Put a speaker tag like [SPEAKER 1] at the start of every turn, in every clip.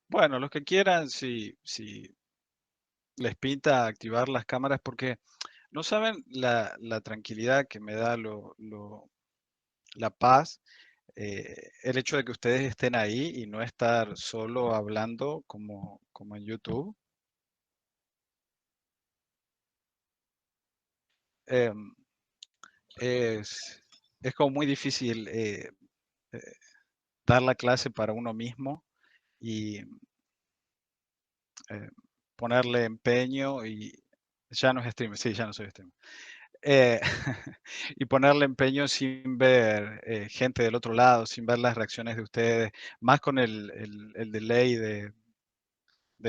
[SPEAKER 1] Bueno, los que quieran, si les pinta activar las cámaras, porque no saben la tranquilidad que me da la paz, el hecho de que ustedes estén ahí y no estar solo hablando como en YouTube. Em, es, es como muy difícil eh, dar la clase para uno mismo y eh, ponerle empeño y ya no es streamer, sí, ya no soy streamer. Eh, y ponerle empeño sin ver gente del otro lado, sin ver las reacciones de ustedes, más con el delay de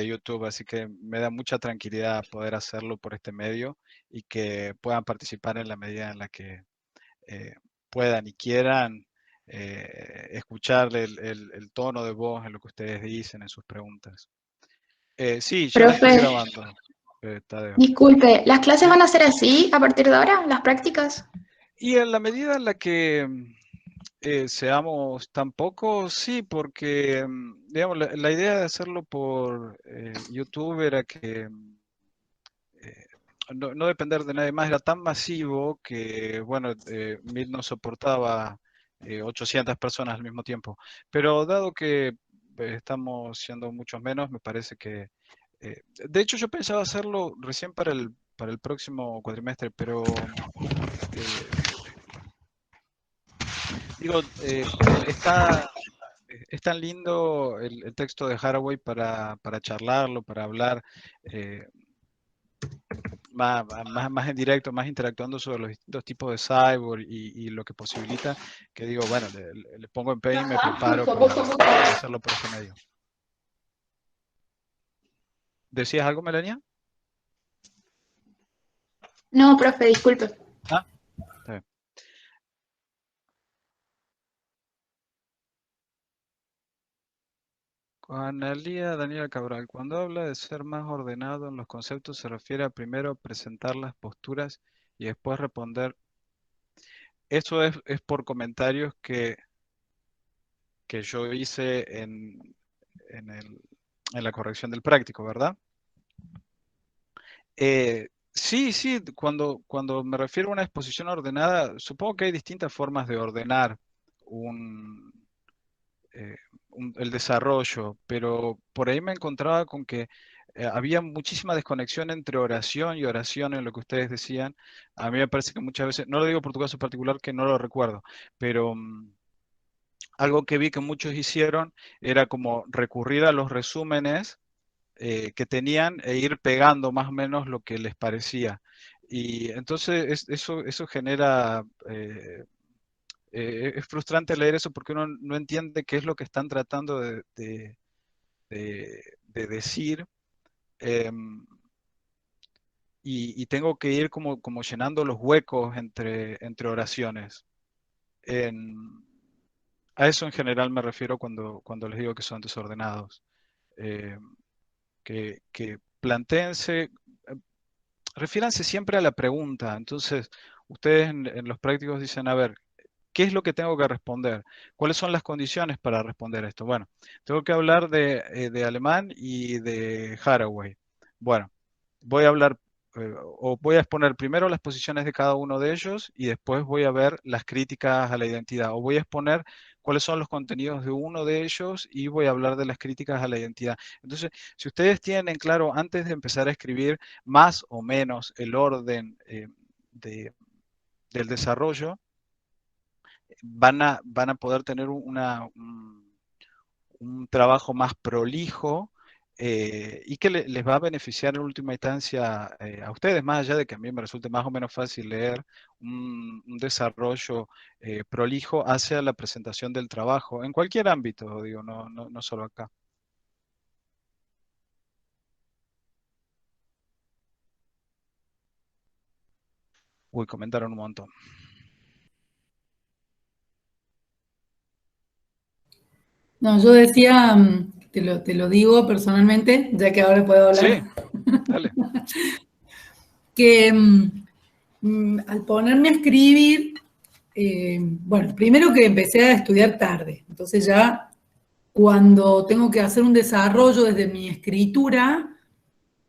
[SPEAKER 1] YouTube, así que me da mucha tranquilidad poder hacerlo por este medio y que puedan participar en la medida en la que eh, puedan y quieran escuchar el tono de voz en lo que ustedes dicen, en sus preguntas. Sí, ya la estoy
[SPEAKER 2] Profe,
[SPEAKER 1] grabando, Tadeo.
[SPEAKER 2] disculpe, ¿las clases
[SPEAKER 1] Sí.
[SPEAKER 2] van a ser así a partir de ahora, las prácticas?
[SPEAKER 1] Y en la medida en la que seamos tan pocos, sí, porque digamos, la idea de hacerlo por YouTube era que eh, no depender de nadie más, era tan masivo que, bueno, Meet no soportaba 800 personas al mismo tiempo. Pero dado que estamos siendo muchos menos, me parece que... de hecho, yo pensaba hacerlo recién para el próximo cuatrimestre, pero eh, digo, es tan lindo el texto de Haraway para charlarlo, para hablar más en directo, más interactuando sobre los distintos tipos de cyborg y lo que posibilita, que digo, bueno, le pongo empeño y me preparo para hacerlo por este medio. ¿Decías algo, Melania?
[SPEAKER 2] No, profe, disculpe.
[SPEAKER 1] Ah, está bien. Analía Daniela Cabral, cuando habla de ser más ordenado en los conceptos, se refiere a primero presentar las posturas y después responder. Eso es por comentarios que yo hice en en la corrección del práctico, ¿verdad? Sí, sí, cuando me refiero a una exposición ordenada, supongo que hay distintas formas de ordenar un, eh, el desarrollo, pero por ahí me encontraba con que había muchísima desconexión entre oración y oración en lo que ustedes decían. A mí me parece que muchas veces, no lo digo por tu caso particular, que no lo recuerdo, pero algo que vi que muchos hicieron era como recurrir a los resúmenes que tenían e ir pegando más o menos lo que les parecía. Y entonces eso genera, es frustrante leer eso porque uno no entiende qué es lo que están tratando de decir. em, y tengo que ir como llenando los huecos entre oraciones. En- a eso en general me refiero cuando les digo que son desordenados. Em, que plantéense, refiéranse siempre a la pregunta. Entonces, ustedes en los prácticos dicen, a ver, ¿qué es lo que tengo que responder? ¿Cuáles son las condiciones para responder esto? Bueno, tengo que hablar de alemán y de Haraway. Bueno, voy a hablar o voy a exponer primero las posiciones de cada uno de ellos y después voy a ver las críticas a la identidad. O voy a exponer cuáles son los contenidos de uno de ellos y voy a hablar de las críticas a la identidad. Entonces, si ustedes tienen en claro antes de empezar a escribir más o menos el orden de- del desarrollo, van a poder tener un trabajo más prolijo y que les va a beneficiar en última instancia a ustedes, más allá de que a mí me resulte más o menos fácil leer un desarrollo prolijo hacia la presentación del trabajo, en cualquier ámbito, digo, no solo acá. Uy, comentaron un montón.
[SPEAKER 3] No, yo decía, te lo digo personalmente, ya que ahora puedo
[SPEAKER 1] Sí,
[SPEAKER 3] hablar,
[SPEAKER 1] dale.
[SPEAKER 3] que al ponerme a escribir, bueno, primero que empecé a estudiar tarde, entonces ya cuando tengo que hacer un desarrollo desde mi escritura,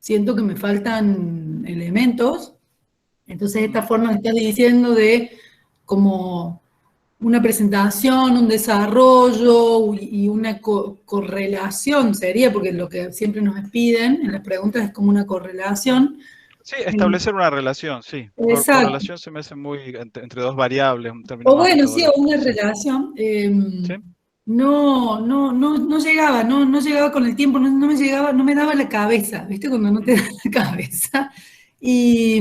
[SPEAKER 3] siento que me faltan elementos. Entonces, esta
[SPEAKER 1] Ujú.
[SPEAKER 3] forma que estás diciendo de como una presentación, un desarrollo y una correlación sería, porque lo que siempre nos piden en las preguntas es como una correlación.
[SPEAKER 1] Sí, establecer una relación, sí.
[SPEAKER 3] Exacto.
[SPEAKER 1] Correlación se me hace muy entre dos variables, un término
[SPEAKER 3] O
[SPEAKER 1] más
[SPEAKER 3] bueno, sí, o
[SPEAKER 1] metodológico,
[SPEAKER 3] una
[SPEAKER 1] sí.
[SPEAKER 3] relación.
[SPEAKER 1] ¿Sí?
[SPEAKER 3] No llegaba, no llegaba con el tiempo, no me llegaba, no me daba la cabeza, ¿viste? Cuando no te da
[SPEAKER 1] Ujú.
[SPEAKER 3] la cabeza. Y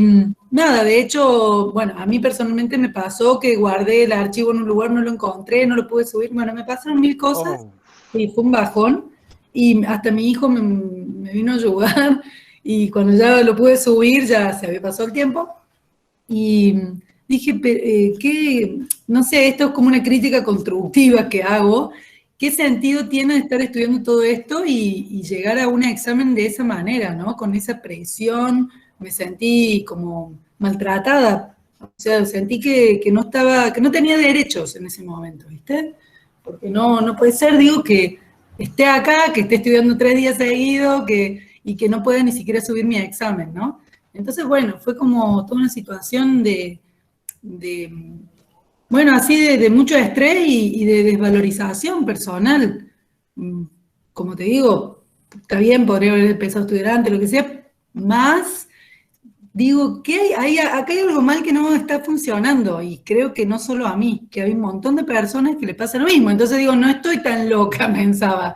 [SPEAKER 3] nada, de hecho, bueno, a mí personalmente me pasó que guardé el archivo en un lugar, no lo encontré, no lo pude subir, bueno, me pasaron mil cosas
[SPEAKER 1] Oh,
[SPEAKER 3] y fue un bajón. Y hasta mi hijo me vino a ayudar y cuando ya lo pude subir ya se había pasado el tiempo. Y dije, no sé, esto es como una crítica constructiva que hago. ¿Qué sentido tiene estar estudiando todo esto y llegar a un examen de esa manera, ¿no? Con esa presión, me sentí como maltratada. O sea, sentí que no estaba, que no tenía derechos en ese momento, ¿viste? Porque no puede ser, digo, que esté acá, que esté estudiando 3 días seguidos, y que no pueda ni siquiera subir mi examen, ¿no? Entonces, bueno, fue como toda una situación de bueno, así de mucho estrés y de desvalorización personal. Mm, Como te digo, está bien, podría haber empezado a estudiar antes, lo que sea, más digo, acá hay algo mal que no está funcionando y creo que no solo a mí, que hay un montón de personas que le pasa lo mismo. Entonces digo, no estoy tan loca, pensaba.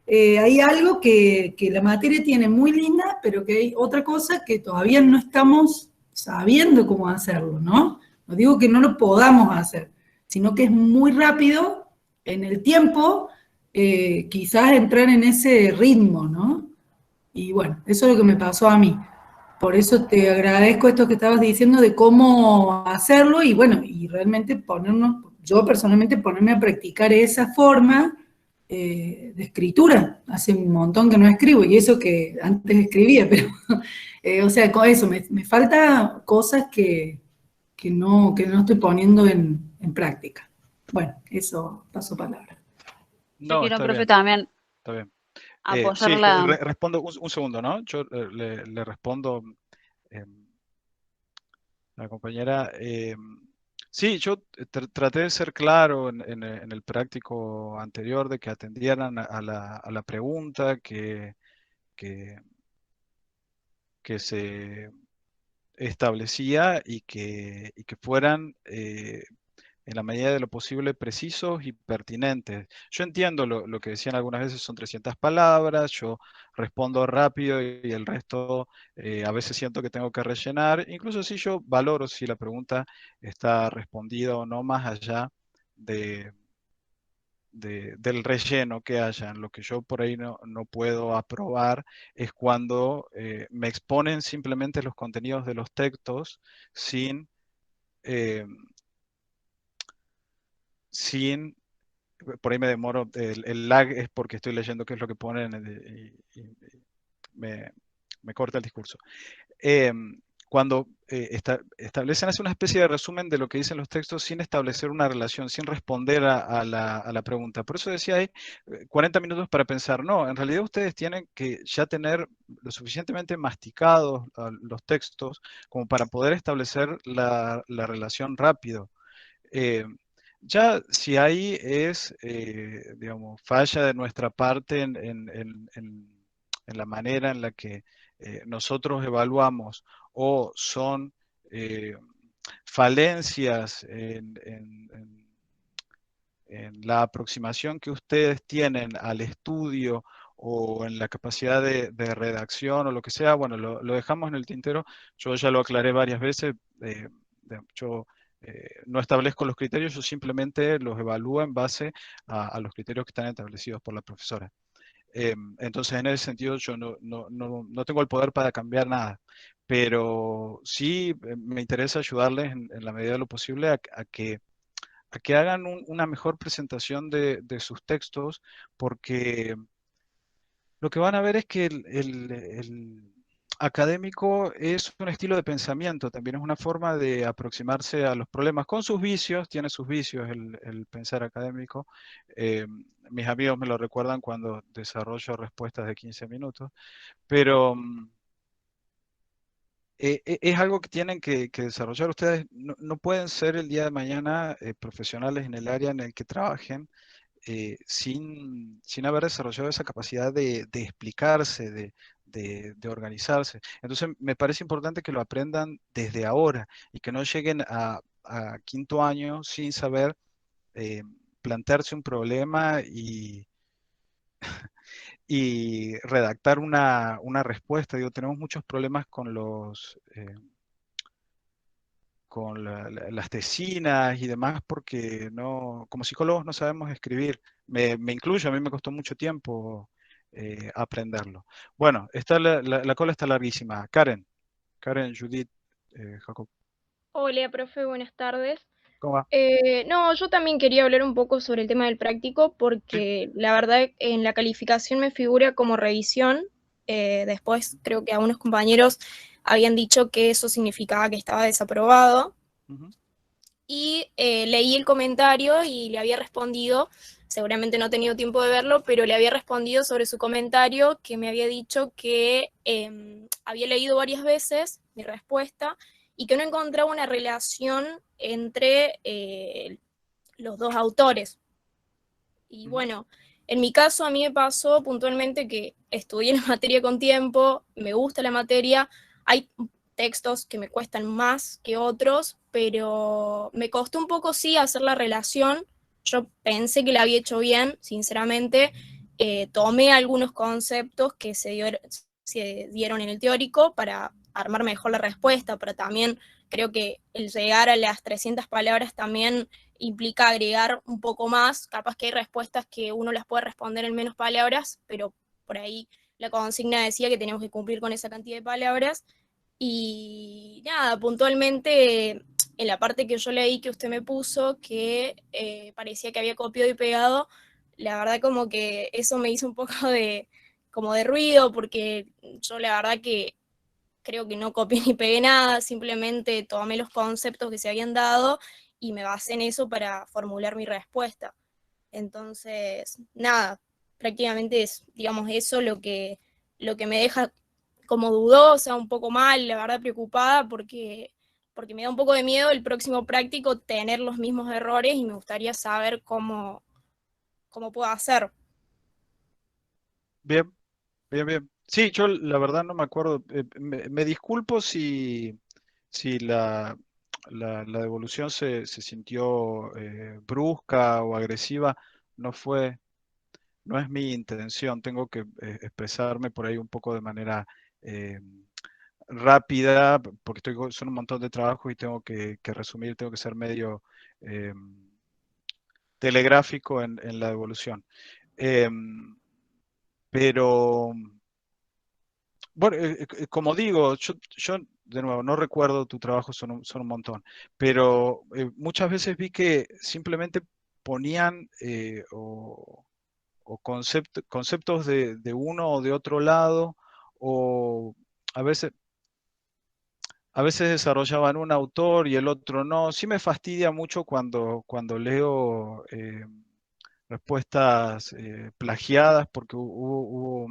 [SPEAKER 3] Hay algo que la materia tiene muy linda, pero que hay otra cosa que todavía no estamos sabiendo cómo hacerlo, ¿no? No digo que no lo podamos hacer, sino que es muy rápido en el tiempo, quizás entrar en ese ritmo, ¿no? Y bueno, eso es lo que me pasó a mí. Por eso te agradezco esto que estabas diciendo de cómo hacerlo y bueno, y realmente yo personalmente ponerme a practicar esa forma de escritura. Hace un montón que no escribo y eso que antes escribía, pero o sea, con eso, me falta cosas que no estoy poniendo en práctica. Bueno, eso paso palabra.
[SPEAKER 4] Yo
[SPEAKER 1] no,
[SPEAKER 4] quiero,
[SPEAKER 1] está
[SPEAKER 4] profe,
[SPEAKER 1] bien,
[SPEAKER 4] también
[SPEAKER 1] está bien.
[SPEAKER 4] apoyar
[SPEAKER 1] Sí,
[SPEAKER 4] la...
[SPEAKER 1] respondo un segundo, ¿no? Yo le respondo eh, a la compañera. Sí, yo traté de ser claro en el práctico anterior de que atendieran a la pregunta que, que se establecía y que fueran en la medida de lo posible precisos y pertinentes. Yo entiendo lo que decían algunas veces, son 300 palabras, yo respondo rápido y el resto a veces siento que tengo que rellenar. Incluso si yo valoro si la pregunta está respondida o no, más allá de, del relleno que haya. Lo que yo por ahí no puedo aprobar es cuando me exponen simplemente los contenidos de los textos sin... eh, sin por ahí me demoro, el lag es porque estoy leyendo qué es lo que ponen y me, me corta el discurso. Eh, cuando establecen, hace una especie de resumen de lo que dicen los textos sin establecer una relación, sin responder a la pregunta. Por eso decía ahí 40 minutos para pensar. No, en realidad ustedes tienen que ya tener lo suficientemente masticados los textos como para poder establecer la relación rápido. Eh, ya si ahí es, digamos, falla de nuestra parte en la manera en la que nosotros evaluamos o son eh, falencias en la aproximación que ustedes tienen al estudio o en la capacidad de redacción o lo que sea, bueno, lo dejamos en el tintero. Yo ya lo aclaré varias veces. Yo no establezco los criterios, yo simplemente los evalúo en base a los criterios que están establecidos por la profesora. Entonces, en ese sentido, yo no tengo el poder para cambiar nada, pero sí me interesa ayudarles en la medida de lo posible a que hagan una mejor presentación de sus textos, porque lo que van a ver es que académico es un estilo de pensamiento, también es una forma de aproximarse a los problemas con sus vicios, tiene sus vicios el pensar académico. Eh, Mis amigos me lo recuerdan cuando desarrollo respuestas de 15 minutos, pero es algo que tienen que desarrollar. Ustedes no pueden ser el día de mañana profesionales en el área en el que trabajen sin haber desarrollado esa capacidad de explicarse, de organizarse. Entonces, me parece importante que lo aprendan desde ahora y que no lleguen a quinto año sin saber eh, plantearse un problema y redactar una respuesta. Digo, tenemos muchos problemas con las tesinas y demás, porque no, como psicólogos no sabemos escribir. Me incluyo, a mí me costó mucho tiempo aprenderlo. Bueno, la cola está larguísima. Karen, Judith, Jacob,
[SPEAKER 4] Hola, profe, buenas tardes.
[SPEAKER 1] ¿cómo va?
[SPEAKER 4] No, yo también quería hablar un poco sobre el tema del práctico
[SPEAKER 1] Sí.
[SPEAKER 4] porque la verdad en la calificación me figura como revisión. Después creo que algunos compañeros habían dicho que eso significaba que estaba desaprobado
[SPEAKER 1] Ujú.
[SPEAKER 4] y leí el comentario y le había respondido, seguramente no he tenido tiempo de verlo, pero le había respondido sobre su comentario que me había dicho que había leído varias veces mi respuesta y que no encontraba una relación entre los dos autores. Y
[SPEAKER 1] Ujú.
[SPEAKER 4] bueno, en mi caso a mí me pasó puntualmente que estudié la materia con tiempo, me gusta la materia, hay textos que me cuestan más que otros, pero me costó un poco sí hacer la relación. Yo pensé que la había hecho bien, sinceramente. Tomé algunos conceptos que se dieron en el teórico para armar mejor la respuesta, pero también creo que el llegar a las 300 palabras también implica agregar un poco más, capaz que hay respuestas que uno las puede responder en menos palabras, pero por ahí la consigna decía que tenemos que cumplir con esa cantidad de palabras. Y nada, puntualmente en la parte que yo leí que usted me puso, que parecía que había copiado y pegado, la verdad como que eso me hizo un poco como de ruido, porque yo la verdad que creo que no copié ni pegué nada, simplemente tomé los conceptos que se habían dado y me basé en eso para formular mi respuesta. Entonces, nada, prácticamente es, digamos, eso lo que me deja como dudosa, un poco mal, la verdad preocupada, porque me da un poco de miedo el próximo práctico tener los mismos errores y me gustaría saber cómo puedo hacer.
[SPEAKER 1] Bien, bien, bien. Sí, yo la verdad no me acuerdo. Me disculpo si la devolución se sintió brusca o agresiva. No fue. No es mi intención, tengo que expresarme por ahí un poco de manera eh, rápida, porque son un montón de trabajos y tengo que resumir, tengo que ser medio eh, telegráfico en la devolución. Eh, pero, bueno, como digo, yo, de nuevo no recuerdo tu trabajo, son un montón, pero muchas veces vi que simplemente ponían o conceptos de uno o de otro lado, o a veces, a veces desarrollaban un autor y el otro no. Sí me fastidia mucho cuando leo respuestas plagiadas, porque hubo,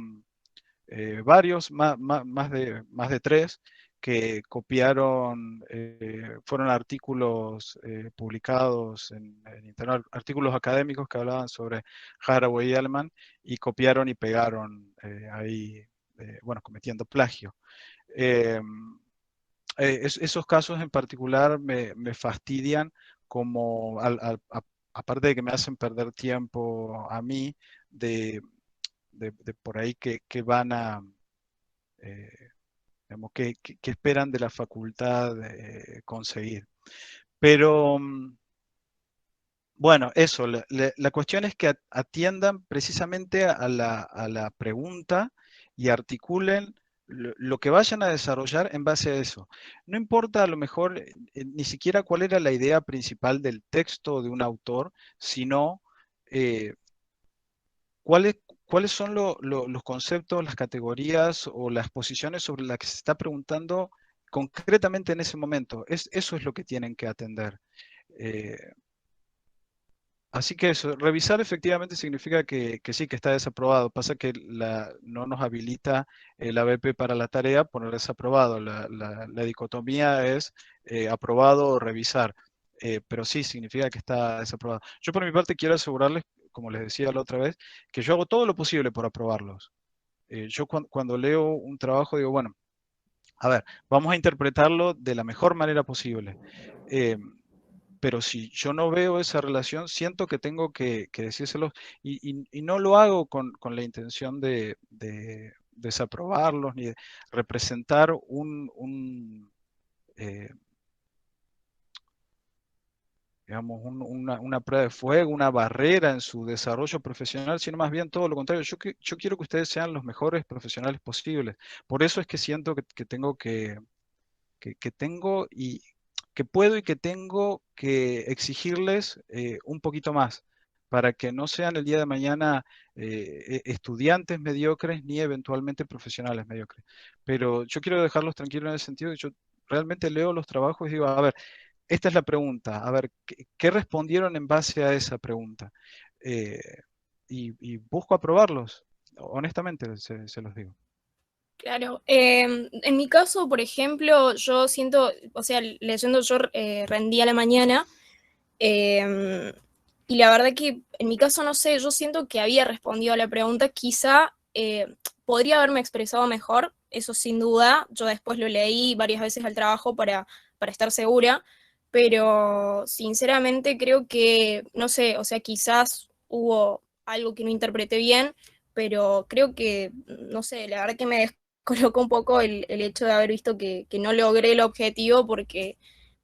[SPEAKER 1] varios, más de tres, que copiaron, fueron artículos publicados en Internet, artículos académicos que hablaban sobre Haraway y Allman, y copiaron y pegaron ahí, bueno, cometiendo plagio. Eh, Esos casos en particular me fastidian como, aparte de que me hacen perder tiempo a mí, de, de por ahí que van a, eh, digamos, que esperan de la facultad conseguir. Pero bueno, eso, la cuestión es que atiendan precisamente a la pregunta y articulen lo que vayan a desarrollar en base a eso. No importa a lo mejor ni siquiera cuál era la idea principal del texto de un autor, sino eh, cuáles son los conceptos, las categorías o las posiciones sobre las que se está preguntando concretamente en ese momento. Eso es lo que tienen que atender. Así que eso, revisar efectivamente significa que sí, que está desaprobado. Pasa que no nos habilita el ABP para la tarea poner desaprobado. La dicotomía es aprobado o revisar. Pero sí, significa que está desaprobado. Yo por mi parte quiero asegurarles, como les decía la otra vez, que yo hago todo lo posible por aprobarlos. Yo cuando leo un trabajo digo, bueno, a ver, vamos a interpretarlo de la mejor manera posible. Pero si yo no veo esa relación, siento que tengo que decírselo y no lo hago con la intención de desaprobarlos ni de representar eh, digamos, una prueba de fuego, una barrera en su desarrollo profesional, sino más bien todo lo contrario. Yo quiero que ustedes sean los mejores profesionales posibles. Por eso es que siento que tengo que tengo y que puedo y que tengo que exigirles un poquito más para que no sean el día de mañana estudiantes mediocres ni eventualmente profesionales mediocres. Pero yo quiero dejarlos tranquilos en el sentido de que yo realmente leo los trabajos y digo, a ver, esta es la pregunta, a ver, ¿qué respondieron en base a esa pregunta? Eh, y busco aprobarlos, honestamente se los digo.
[SPEAKER 4] Claro, en mi caso, por ejemplo, yo siento, o sea, leyendo yo rendí a la mañana, eh, y la verdad que en mi caso, no sé, yo siento que había respondido a la pregunta, quizá podría haberme expresado mejor, eso sin duda, yo después lo leí varias veces al trabajo para estar segura, pero sinceramente creo que, no sé, o sea, quizás hubo algo que no interpreté bien, pero creo que, no sé, la verdad que me colocó un poco el hecho de haber visto que no logré el objetivo porque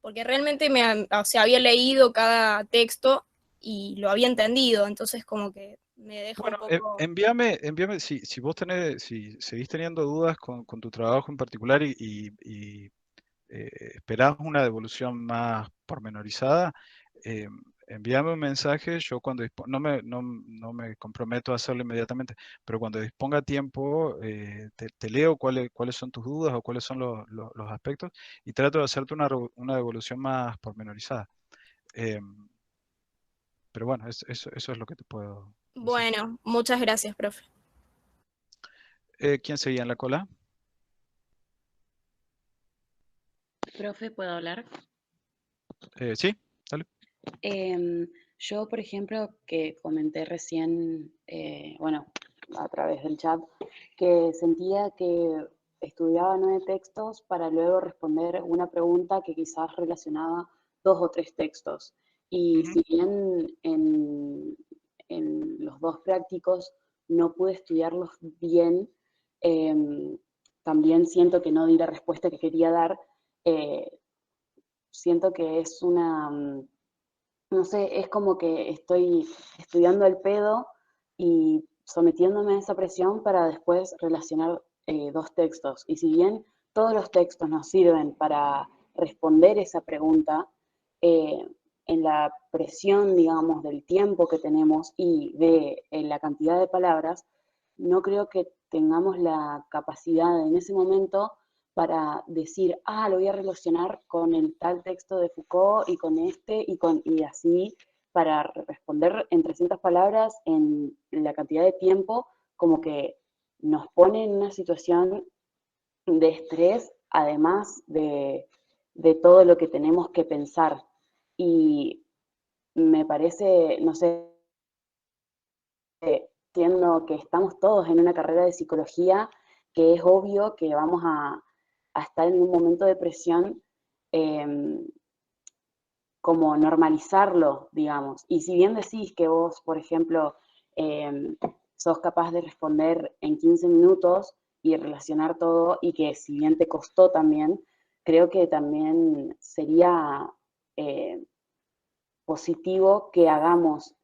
[SPEAKER 4] realmente o sea, había leído cada texto y lo había entendido, entonces como que me deja un
[SPEAKER 1] Bueno,
[SPEAKER 4] poco...
[SPEAKER 1] envíame si vos si seguís teniendo dudas con tu trabajo en particular y esperás una devolución más pormenorizada, eh, envíame un mensaje. Yo cuando no me comprometo a hacerlo inmediatamente, pero cuando disponga tiempo, te leo cuáles son tus dudas o cuáles son los aspectos y trato de hacerte una devolución más pormenorizada. Eh, pero bueno, eso es lo que te puedo decir.
[SPEAKER 4] Bueno, muchas gracias, profe.
[SPEAKER 1] ¿Quién seguía en la cola?
[SPEAKER 5] Profe, ¿puedo hablar?
[SPEAKER 1] Sí, dale.
[SPEAKER 5] Yo, por ejemplo, que comenté recién, bueno, a través del chat, que sentía que estudiaba 9 textos para luego responder una pregunta que quizás relacionaba 2 o 3 textos. Y
[SPEAKER 1] Ujú.
[SPEAKER 5] si bien en los 2 prácticos no pude estudiarlos bien, también siento que no di la respuesta que quería dar. eh, Siento que es no sé, es como que estoy estudiando al pedo y sometiéndome a esa presión para después relacionar 2 textos. Y si bien todos los textos nos sirven para responder esa pregunta, eh, en la presión, digamos, del tiempo que tenemos y de la cantidad de palabras, no creo que tengamos la capacidad en ese momento para decir, ah, lo voy a relacionar con el tal texto de Foucault y con este y así, para responder en 300 palabras en la cantidad de tiempo, como que nos pone en una situación de estrés, además de todo lo que tenemos que pensar. Y me parece, no sé, siendo que estamos todos en una carrera de psicología, que es obvio que vamos a estar en un momento de presión, eh, como normalizarlo, digamos. Y si bien decís que vos, por ejemplo, eh, sos capaz de responder en 15 minutos y relacionar todo, y que si bien te costó también, creo que también sería eh, positivo que hagamos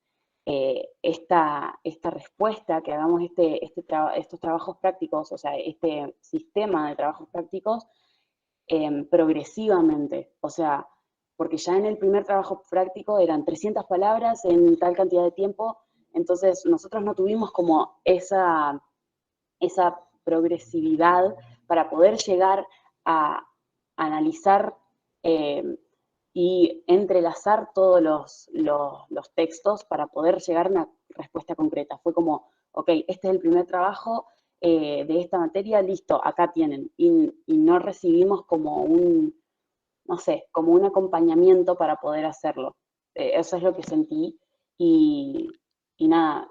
[SPEAKER 5] esta respuesta, que hagamos estos trabajos prácticos, o sea, este sistema de trabajos prácticos progresivamente. O sea, porque ya en el primer trabajo práctico eran 300 palabras en tal cantidad de tiempo, Entonces nosotros no tuvimos como esa progresividad para poder llegar a analizar y entrelazar todos los textos para poder llegar a una respuesta concreta. Fue como, ok, este es el primer trabajo de esta materia, listo, acá tienen. Y no recibimos como no sé, como un acompañamiento para poder hacerlo. Eso es lo que sentí y, y nada,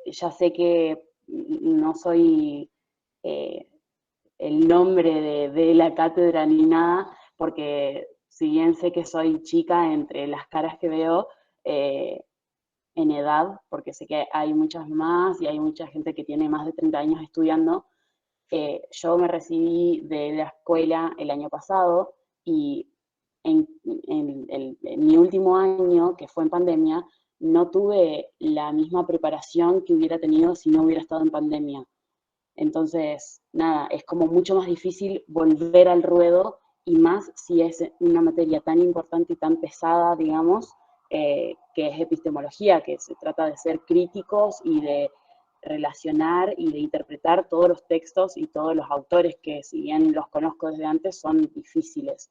[SPEAKER 5] ya sé que no soy eh, el nombre de la cátedra ni nada, porque si bien sé que soy chica entre las caras que veo en edad, porque sé que hay muchas más y hay mucha gente que tiene más de 30 años estudiando, yo me recibí de la escuela el año pasado y en mi último año, que fue en pandemia, no tuve la misma preparación que hubiera tenido si no hubiera estado en pandemia. Entonces, nada, es como mucho más difícil volver al ruedo y más si es una materia tan importante y tan pesada, digamos, que es epistemología, que se trata de ser críticos y de relacionar y de interpretar todos los textos y todos los autores que, si bien los conozco desde antes, son difíciles.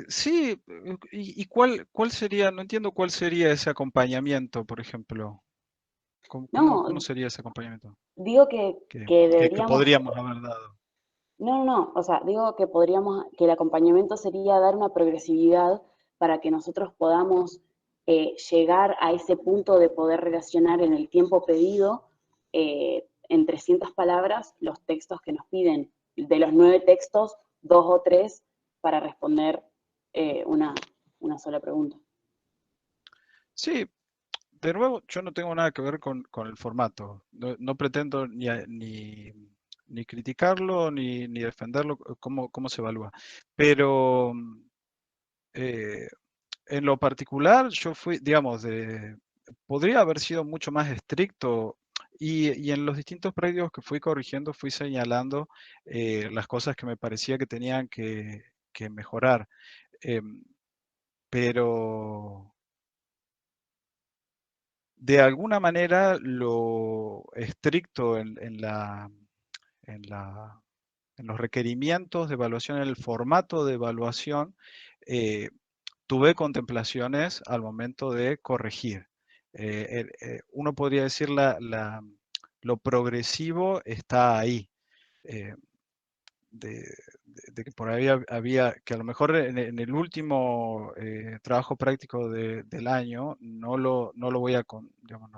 [SPEAKER 1] Sí, ¿y cuál sería? No entiendo cuál sería ese acompañamiento, por ejemplo. ¿Cómo
[SPEAKER 5] No,
[SPEAKER 1] sería ese acompañamiento
[SPEAKER 5] digo
[SPEAKER 1] que,
[SPEAKER 5] que
[SPEAKER 1] que
[SPEAKER 5] deberíamos.
[SPEAKER 1] podríamos haber dado?
[SPEAKER 5] No, no, no, o sea, digo que que el acompañamiento sería dar una progresividad para que nosotros podamos llegar a ese punto de poder relacionar en el tiempo pedido, en 300 palabras, los textos que nos piden. De los 9 textos, 2 o 3 para responder una sola pregunta.
[SPEAKER 1] Sí, de nuevo, yo no tengo nada que ver con el formato. No pretendo ni criticarlo ni defenderlo, cómo se evalúa. Pero eh, en lo particular, yo fui, digamos, podría haber sido mucho más estricto y en los distintos predios que fui corrigiendo, fui señalando las cosas que me parecía que tenían que mejorar. Em, pero de alguna manera lo estricto en la- en los requerimientos de evaluación, en el formato de evaluación, eh, tuve contemplaciones al momento de corregir. Uno podría decir lo progresivo está ahí. eh, de, de que por ahí había, que a lo mejor en el último trabajo práctico del año no lo voy a, digamos,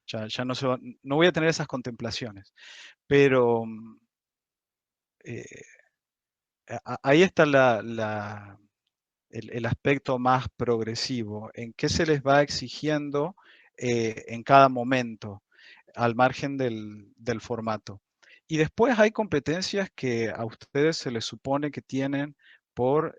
[SPEAKER 1] ya no voy a tener esas contemplaciones, pero eh, ahí está el aspecto más progresivo, en qué se les va exigiendo en cada momento, al margen del formato. Y después hay competencias que a ustedes se les supone que tienen por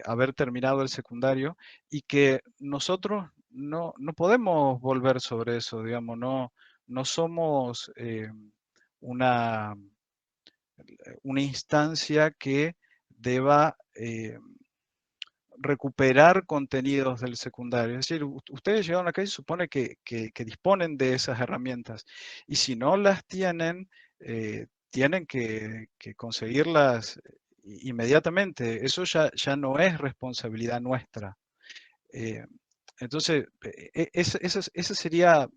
[SPEAKER 1] haber terminado el secundario y que nosotros no podemos volver sobre eso, digamos, no somos una instancia que deba recuperar contenidos del secundario. Es decir, ustedes llegaron acá y se supone que disponen de esas herramientas. Y si no las tienen, tienen que conseguirlas inmediatamente. Eso ya no es responsabilidad nuestra. Eh, entonces, esa sería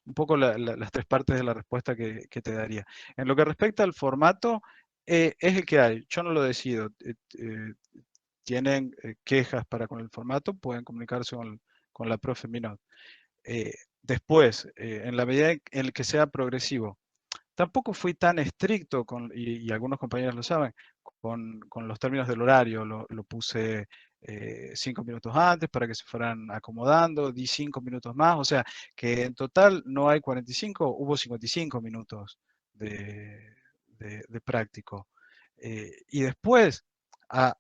[SPEAKER 1] un poco las tres partes de la respuesta que te daría. En lo que respecta al formato, es el que hay. Yo no lo decido. Tienen quejas para con el formato, pueden comunicarse con la profe Minot. Después, en la medida en que sea progresivo, tampoco fui tan estricto, y algunos compañeros lo saben, con los términos del horario. Lo puse 5 minutos antes para que se fueran acomodando, di 5 minutos más, o sea que en total no hay 45, hubo 55 minutos de práctico. Y después, a,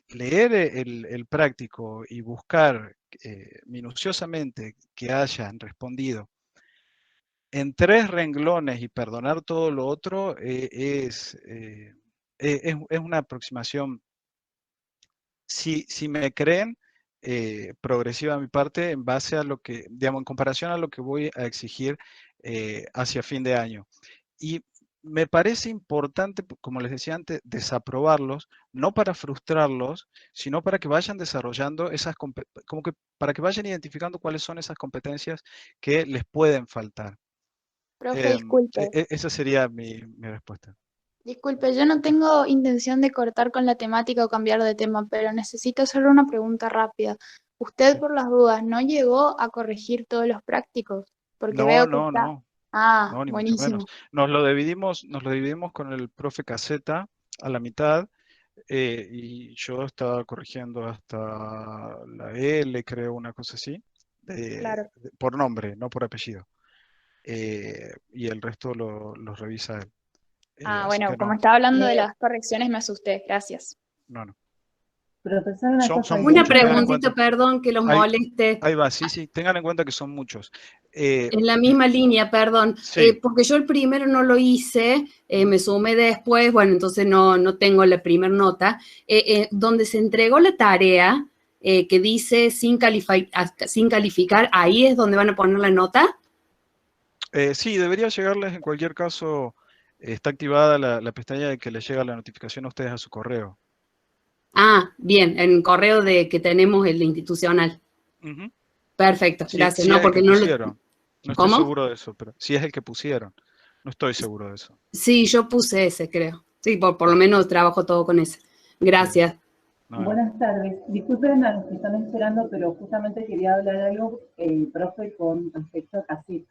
[SPEAKER 1] leer el práctico y buscar minuciosamente que hayan respondido en 3 renglones y perdonar todo lo otro es una aproximación. Si me creen, progresiva de mi parte en base a lo que, digamos, en comparación a lo que voy a exigir hacia fin de año. Y me parece importante, como les decía antes, desaprobarlos, no para frustrarlos, sino para que vayan desarrollando como que para que vayan identificando cuáles son esas competencias que les pueden faltar.
[SPEAKER 2] Profe, disculpe.
[SPEAKER 1] Esa sería mi respuesta.
[SPEAKER 2] Disculpe, yo no tengo intención de cortar con la temática o cambiar de tema, pero necesito hacerle una pregunta rápida. Usted,
[SPEAKER 1] Sí.
[SPEAKER 2] por las dudas, ¿no llegó a corregir todos los prácticos? Porque
[SPEAKER 1] No,
[SPEAKER 2] veo que
[SPEAKER 1] no,
[SPEAKER 2] está...
[SPEAKER 1] no,
[SPEAKER 2] Ah,
[SPEAKER 1] no, ni mucho menos.
[SPEAKER 2] buenísimo.
[SPEAKER 1] Nos lo dividimos con el profe Caseta a la mitad. Y yo estaba corrigiendo hasta la L, creo, una cosa así,
[SPEAKER 2] Claro.
[SPEAKER 1] por nombre, no por apellido. Y el resto lo revisa él.
[SPEAKER 2] Ah,
[SPEAKER 1] Así que
[SPEAKER 2] bueno, como
[SPEAKER 1] no,
[SPEAKER 2] estaba hablando de
[SPEAKER 3] Eh,
[SPEAKER 2] las correcciones, me asusté. Gracias.
[SPEAKER 1] no.
[SPEAKER 6] Profesor, una cosa,
[SPEAKER 1] Son
[SPEAKER 3] una
[SPEAKER 1] muchos, tengan en
[SPEAKER 3] preguntita,
[SPEAKER 1] cuenta.
[SPEAKER 3] perdón, que los
[SPEAKER 1] Ahí,
[SPEAKER 3] moleste.
[SPEAKER 1] ahí va, sí, sí, tengan en cuenta que son muchos.
[SPEAKER 3] En la misma línea, perdón,
[SPEAKER 1] Sí.
[SPEAKER 3] porque yo el primero no lo hice,
[SPEAKER 1] Ujú.
[SPEAKER 3] me sumé después, bueno, entonces no tengo la primera nota, donde se entregó la tarea que dice sin calificar, ahí es donde van a poner la nota.
[SPEAKER 1] Sí, debería llegarles en cualquier caso. Está activada la pestaña de que les llega la notificación a ustedes a su correo.
[SPEAKER 3] Ah, bien, en el correo que tenemos el institucional.
[SPEAKER 1] Ujú.
[SPEAKER 3] Perfecto, gracias.
[SPEAKER 1] Si
[SPEAKER 3] No,
[SPEAKER 1] es el que
[SPEAKER 3] porque no lo...
[SPEAKER 1] pusieron. No estoy
[SPEAKER 3] ¿Cómo?
[SPEAKER 1] seguro de eso, pero si es el que pusieron. No estoy seguro de eso.
[SPEAKER 3] Sí, yo puse ese, creo. Sí, por lo
[SPEAKER 1] Bueno,
[SPEAKER 3] menos trabajo todo con ese.
[SPEAKER 1] bien.
[SPEAKER 3] Gracias.
[SPEAKER 1] No, no.
[SPEAKER 6] buenas tardes. Disculpen a los que están esperando, pero justamente quería hablar algo, profe, con respecto a CACIT.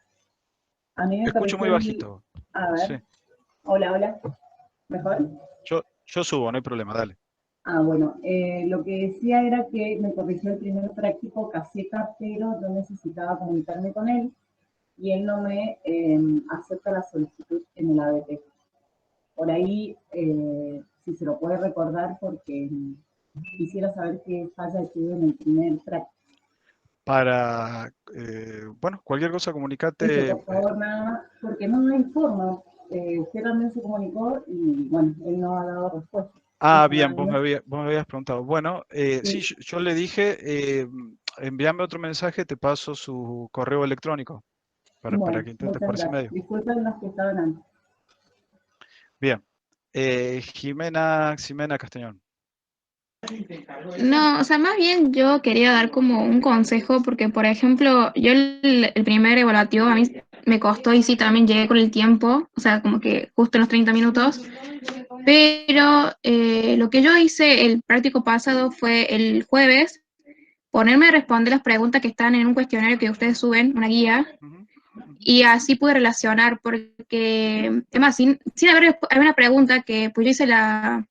[SPEAKER 6] A mí me
[SPEAKER 1] Escucho
[SPEAKER 6] pareció
[SPEAKER 1] muy bajito.
[SPEAKER 6] A
[SPEAKER 1] Sí.
[SPEAKER 6] ver, hola, ¿mejor?
[SPEAKER 1] Yo subo, no hay problema, dale.
[SPEAKER 6] Bueno, lo que decía era que me corrigió el primer práctico caseta, pero yo necesitaba comunicarme con él y él no me acepta la solicitud en el ADP. Por ahí, si se lo puede recordar, porque quisiera saber qué falla tuve en el primer práctico.
[SPEAKER 1] Bueno, cualquier cosa
[SPEAKER 6] Eso,
[SPEAKER 1] comunicate.
[SPEAKER 6] por favor, nada más, porque no hay forma. Usted también se comunicó y, bueno, él no ha dado respuesta.
[SPEAKER 1] Bien,
[SPEAKER 6] Nada más.
[SPEAKER 1] vos me habías preguntado. Bueno, sí,
[SPEAKER 6] Sí,
[SPEAKER 1] yo le dije, envíame otro mensaje, te paso su correo electrónico para
[SPEAKER 6] bueno,
[SPEAKER 1] que intentes
[SPEAKER 6] muchas
[SPEAKER 1] por ese
[SPEAKER 6] gracias.
[SPEAKER 1] medio.
[SPEAKER 6] Disculpen los que estaban antes.
[SPEAKER 1] Bien. Ximena Castañón.
[SPEAKER 2] No, o sea, más bien yo quería dar como un consejo porque, por ejemplo, yo el primer evaluativo a mí me costó y sí, también llegué con el tiempo, o sea, como que justo en los 30 minutos, pero lo que yo hice el práctico pasado fue el jueves ponerme a responder las preguntas que están en un cuestionario que ustedes suben, una guía,
[SPEAKER 1] Ujú, ujú.
[SPEAKER 2] y así pude relacionar porque, además, sin haber una pregunta que, pues yo hice la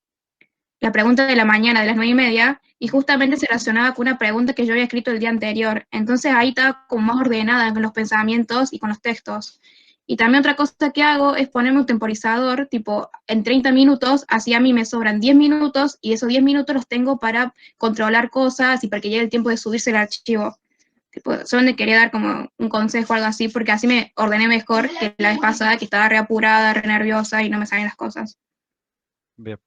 [SPEAKER 2] pregunta de la mañana, de las 9:30, y justamente se relacionaba con una pregunta que yo había escrito el día anterior. Entonces ahí estaba como más ordenada con los pensamientos y con los textos. Y también otra cosa que hago es ponerme un temporizador, tipo, en 30 minutos, así a mí me sobran 10 minutos, y esos 10 minutos los tengo para controlar cosas y para que llegue el tiempo de subirse el archivo. Tipo, solamente quería dar como un consejo o algo así, porque así me ordené mejor que la vez pasada, que estaba re apurada, re nerviosa y no me salían las cosas.
[SPEAKER 1] Bien.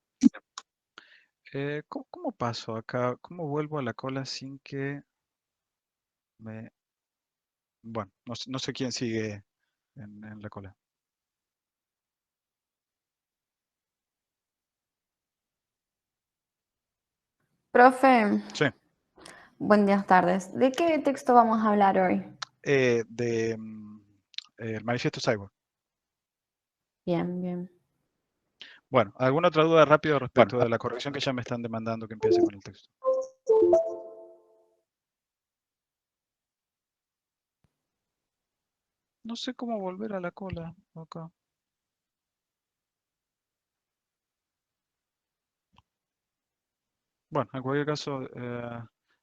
[SPEAKER 1] ¿Cómo paso acá? ¿Cómo vuelvo a la cola sin que me... Bueno, no sé quién sigue en la cola.
[SPEAKER 7] Profe,
[SPEAKER 1] Sí.
[SPEAKER 7] buenas tardes. ¿De qué texto vamos a hablar hoy?
[SPEAKER 1] El manifiesto Cyborg.
[SPEAKER 7] Bien, bien.
[SPEAKER 1] Bueno, ¿alguna otra duda rápida respecto de la corrección que ya me están demandando que empiece con el texto? No sé cómo volver a la cola acá. Bueno, en cualquier caso,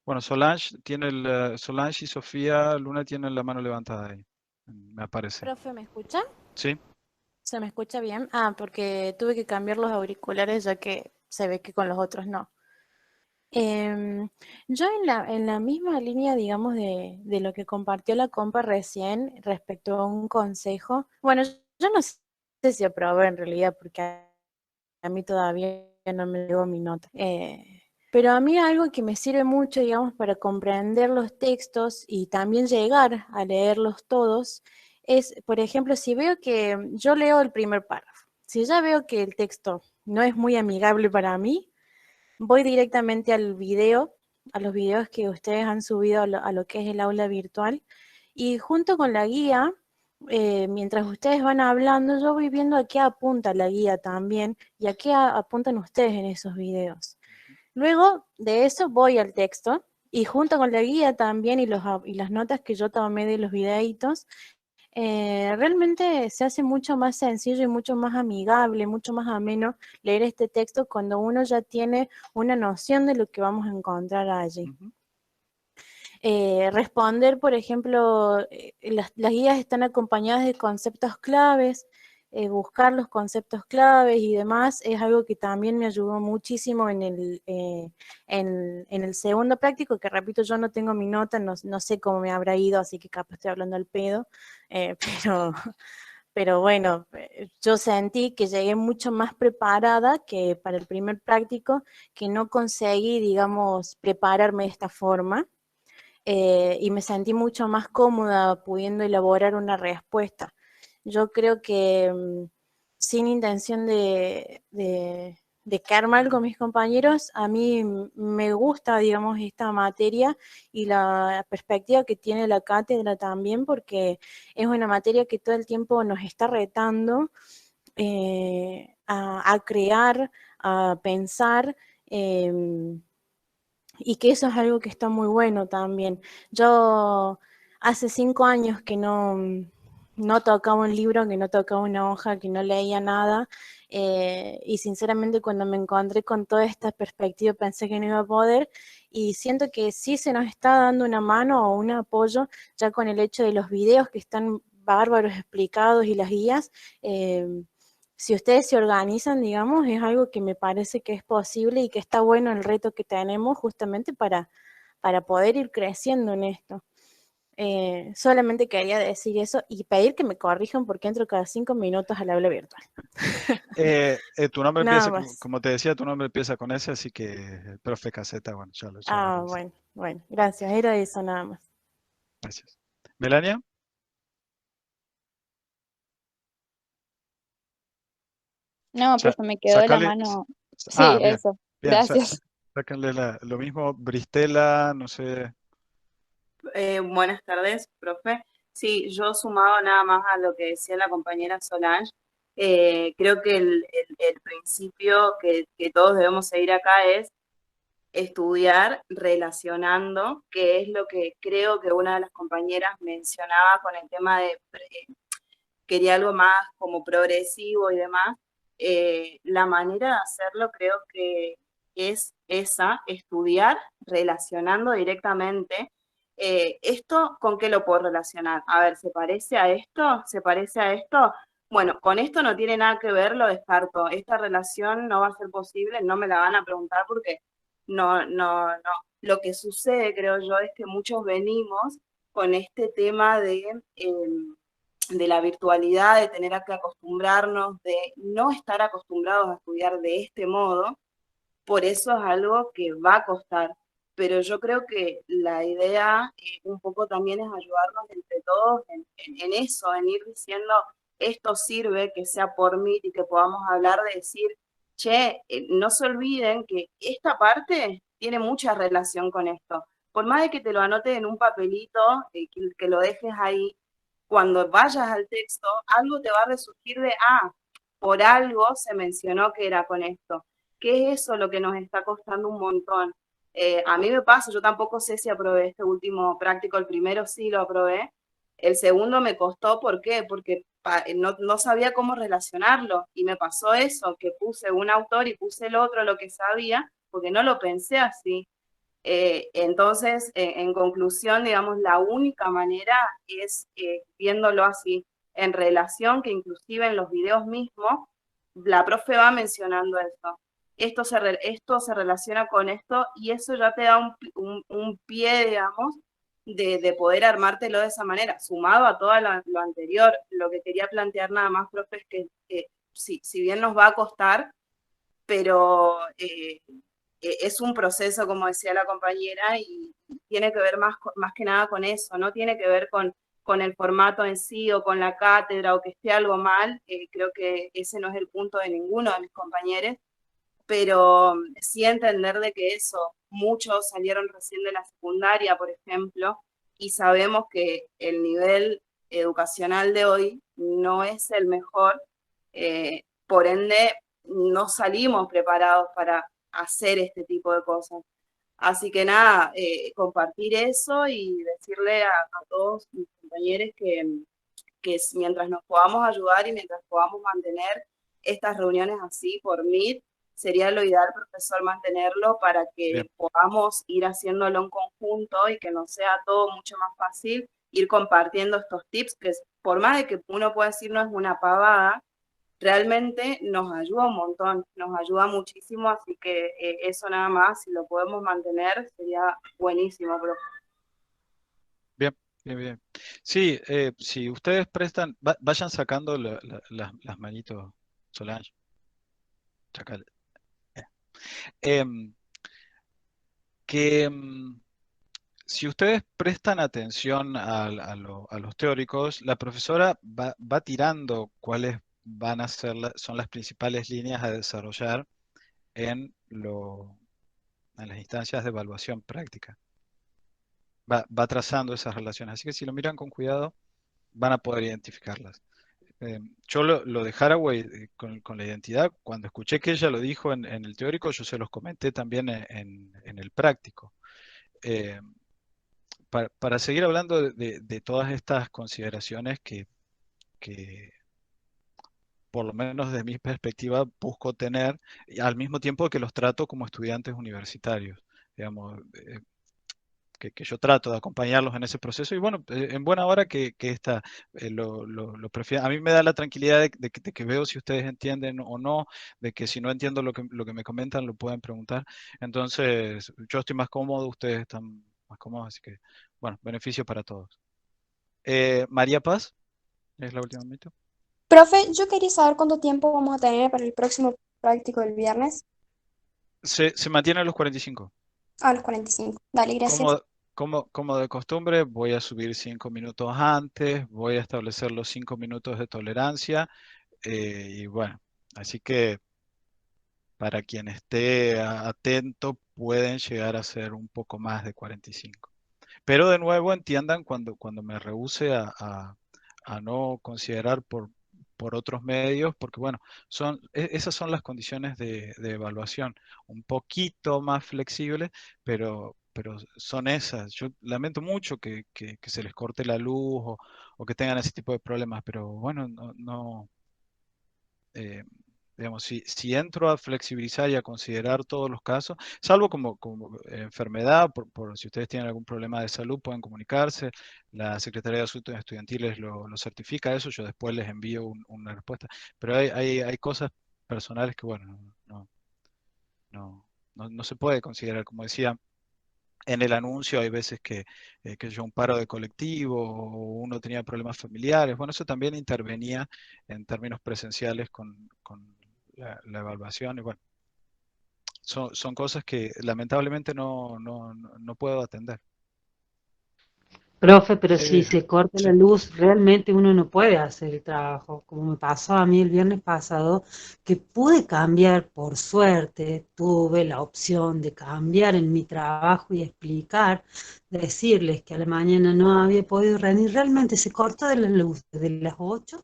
[SPEAKER 1] bueno, Solange y Sofía Luna tienen la mano levantada ahí, me aparece.
[SPEAKER 8] Profe, ¿me escucha?
[SPEAKER 1] ¿Sí?
[SPEAKER 8] ¿Se me escucha bien? Porque tuve que cambiar los auriculares ya que se ve que con los otros no. Yo en la misma línea, digamos, de lo que compartió la compa recién respecto a un consejo. Bueno, yo no sé si aprobé en realidad porque a mí todavía no me llegó mi nota. Pero a mí algo que me sirve mucho, digamos, para comprender los textos y también llegar a leerlos todos, es, por ejemplo, si veo que yo leo el primer párrafo, si ya veo que el texto no es muy amigable para mí, voy directamente al video, a los videos que ustedes han subido a lo que es el aula virtual, y junto con la guía, mientras ustedes van hablando, yo voy viendo a qué apunta la guía también y a qué apuntan ustedes en esos videos. Luego de eso voy al texto y junto con la guía también y las notas que yo tomé de los videitos, realmente se hace mucho más sencillo y mucho más amigable, mucho más ameno leer este texto cuando uno ya tiene una noción de lo que vamos a encontrar allí. Responder, por ejemplo, las guías están acompañadas de conceptos claves, buscar los conceptos claves y demás es algo que también me ayudó muchísimo en el segundo práctico, que repito, yo no tengo mi nota, no sé cómo me habrá ido, así que capaz estoy hablando al pedo, pero bueno, yo sentí que llegué mucho más preparada que para el primer práctico, que no conseguí, digamos, prepararme de esta forma. Y me sentí mucho más cómoda pudiendo elaborar una respuesta. Yo creo que sin intención de quedar mal con mis compañeros, a mí me gusta, digamos, esta materia y la perspectiva que tiene la cátedra también, porque es una materia que todo el tiempo nos está retando a crear, a pensar, y que eso es algo que está muy bueno también. Yo hace 5 años que no tocaba un libro, que no tocaba una hoja, que no leía nada, y sinceramente cuando me encontré con toda esta perspectiva pensé que no iba a poder, y siento que sí se nos está dando una mano o un apoyo ya con el hecho de los videos que están bárbaros explicados y las guías. Si ustedes se organizan, digamos, es algo que me parece que es posible y que está bueno el reto que tenemos justamente para poder ir creciendo en esto. Solamente quería decir eso y pedir que me corrijan porque entro cada 5 minutos al aula virtual.
[SPEAKER 1] Tu nombre
[SPEAKER 8] Nada
[SPEAKER 1] empieza,
[SPEAKER 8] más.
[SPEAKER 1] como te decía, tu nombre empieza con S, así que el profe Caseta, bueno, ya lo
[SPEAKER 8] Bueno, gracias, era eso nada más.
[SPEAKER 1] Gracias. ¿Melania?
[SPEAKER 9] No, profe, me quedó de la mano. Sí,
[SPEAKER 1] bien,
[SPEAKER 9] eso.
[SPEAKER 1] bien,
[SPEAKER 9] Gracias.
[SPEAKER 1] sáquenle lo mismo, Bristela, no sé.
[SPEAKER 10] Buenas tardes, profe. Sí, yo sumado nada más a lo que decía la compañera Solange, creo que el principio que todos debemos seguir acá es estudiar relacionando, que es lo que creo que una de las compañeras mencionaba con el tema de quería algo más como progresivo y demás. La manera de hacerlo creo que es esa, estudiar relacionando directamente. ¿Esto con qué lo puedo relacionar? A ver, ¿se parece a esto? ¿Se parece a esto? Bueno, con esto no tiene nada que ver, lo descarto. Esta relación no va a ser posible, no me la van a preguntar porque no. Lo que sucede, creo yo, es que muchos venimos con este tema de la virtualidad, de tener que acostumbrarnos, de no estar acostumbrados a estudiar de este modo, por eso es algo que va a costar. Pero yo creo que la idea un poco también es ayudarnos entre todos en eso, en ir diciendo, esto sirve, que sea por mí y que podamos hablar de decir, che, no se olviden que esta parte tiene mucha relación con esto. Por más de que te lo anotes en un papelito, que lo dejes ahí, cuando vayas al texto, algo te va a resurgir de, por algo se mencionó que era con esto. ¿Qué es eso lo que nos está costando un montón? A mí me pasa, yo tampoco sé si aprobé este último práctico, el primero sí lo aprobé, el segundo me costó, ¿por qué? Porque no sabía cómo relacionarlo y me pasó eso, que puse un autor y puse el otro, lo que sabía, porque no lo pensé así. Entonces, en conclusión, digamos, la única manera es viéndolo así, en relación, que inclusive en los videos mismos, la profe va mencionando esto. Esto se relaciona con esto y eso ya te da un pie, digamos, de poder armártelo de esa manera, sumado a todo lo anterior. Lo que quería plantear nada más, profe, es que si bien nos va a costar, pero es un proceso, como decía la compañera, y tiene que ver más que nada con eso, no tiene que ver con el formato en sí o con la cátedra o que esté algo mal. Creo que ese no es el punto de ninguno de mis compañeros, pero sí entender de que eso, muchos salieron recién de la secundaria, por ejemplo, y sabemos que el nivel educacional de hoy no es el mejor, por ende no salimos preparados para hacer este tipo de cosas. Así que nada, compartir eso y decirle a todos mis compañeros que mientras nos podamos ayudar y mientras podamos mantener estas reuniones así por Meet, sería lo ideal, profesor, mantenerlo para que
[SPEAKER 1] Bien.
[SPEAKER 10] podamos ir haciéndolo en conjunto y que nos sea todo mucho más fácil ir compartiendo estos tips que por más de que uno pueda decir no es una pavada, realmente nos ayuda un montón, nos ayuda muchísimo, así que eso nada más, si lo podemos mantener, sería buenísimo, profe.
[SPEAKER 1] Bien, bien, bien. Sí, si ustedes prestan, vayan sacando las manitos, Solange. Chacale. Em, que si ustedes prestan atención a los teóricos, la profesora va tirando cuáles van a ser son las principales líneas a desarrollar en las instancias de evaluación práctica. Va trazando esas relaciones. Así que si lo miran con cuidado, van a poder identificarlas. Yo lo de Haraway con la identidad, cuando escuché que ella lo dijo en el teórico, yo se los comenté también en el práctico. Eh, para seguir hablando de todas estas consideraciones que, por lo menos desde mi perspectiva, busco tener, y al mismo tiempo que los trato como estudiantes universitarios. Digamos, que yo trato de acompañarlos en ese proceso y bueno, en buena hora que esta lo prefiero. A mí me da la tranquilidad de que veo si ustedes entienden o no, de que si no entiendo lo que me comentan lo pueden preguntar. Entonces, yo estoy más cómodo, ustedes están más cómodos, así que bueno, beneficio para todos. María Paz, es la última mito.
[SPEAKER 11] Profe, yo quería saber cuánto tiempo vamos a tener para el próximo práctico del viernes.
[SPEAKER 1] Se mantiene a los 45.
[SPEAKER 11] A los 45. Dale, gracias.
[SPEAKER 1] Como de costumbre, voy a subir 5 minutos antes, voy a establecer los 5 minutos de tolerancia y bueno, así que para quien esté atento pueden llegar a ser un poco más de 45. Pero de nuevo entiendan cuando me rehúse a no considerar por otros medios, porque bueno, esas son las condiciones de evaluación, un poquito más flexibles, pero son esas. Yo lamento mucho que se les corte la luz o que tengan ese tipo de problemas, pero bueno, eh, digamos, si entro a flexibilizar y a considerar todos los casos, salvo como enfermedad, por si ustedes tienen algún problema de salud, pueden comunicarse, la Secretaría de Asuntos Estudiantiles lo certifica, eso yo después les envío una respuesta, pero hay cosas personales que, bueno, no se puede considerar, como decía. En el anuncio hay veces que yo un paro de colectivo o uno tenía problemas familiares. Bueno, eso también intervenía en términos presenciales con la evaluación. Y bueno, son cosas que lamentablemente no puedo atender.
[SPEAKER 12] Profe, pero si se corta la
[SPEAKER 1] Sí.
[SPEAKER 12] luz, realmente uno no puede hacer el trabajo, como me pasó a mí el viernes pasado, que pude cambiar, por suerte, tuve la opción de cambiar en mi trabajo y explicar, decirles que a la mañana no había podido rendir, realmente se cortó de la luz desde las 8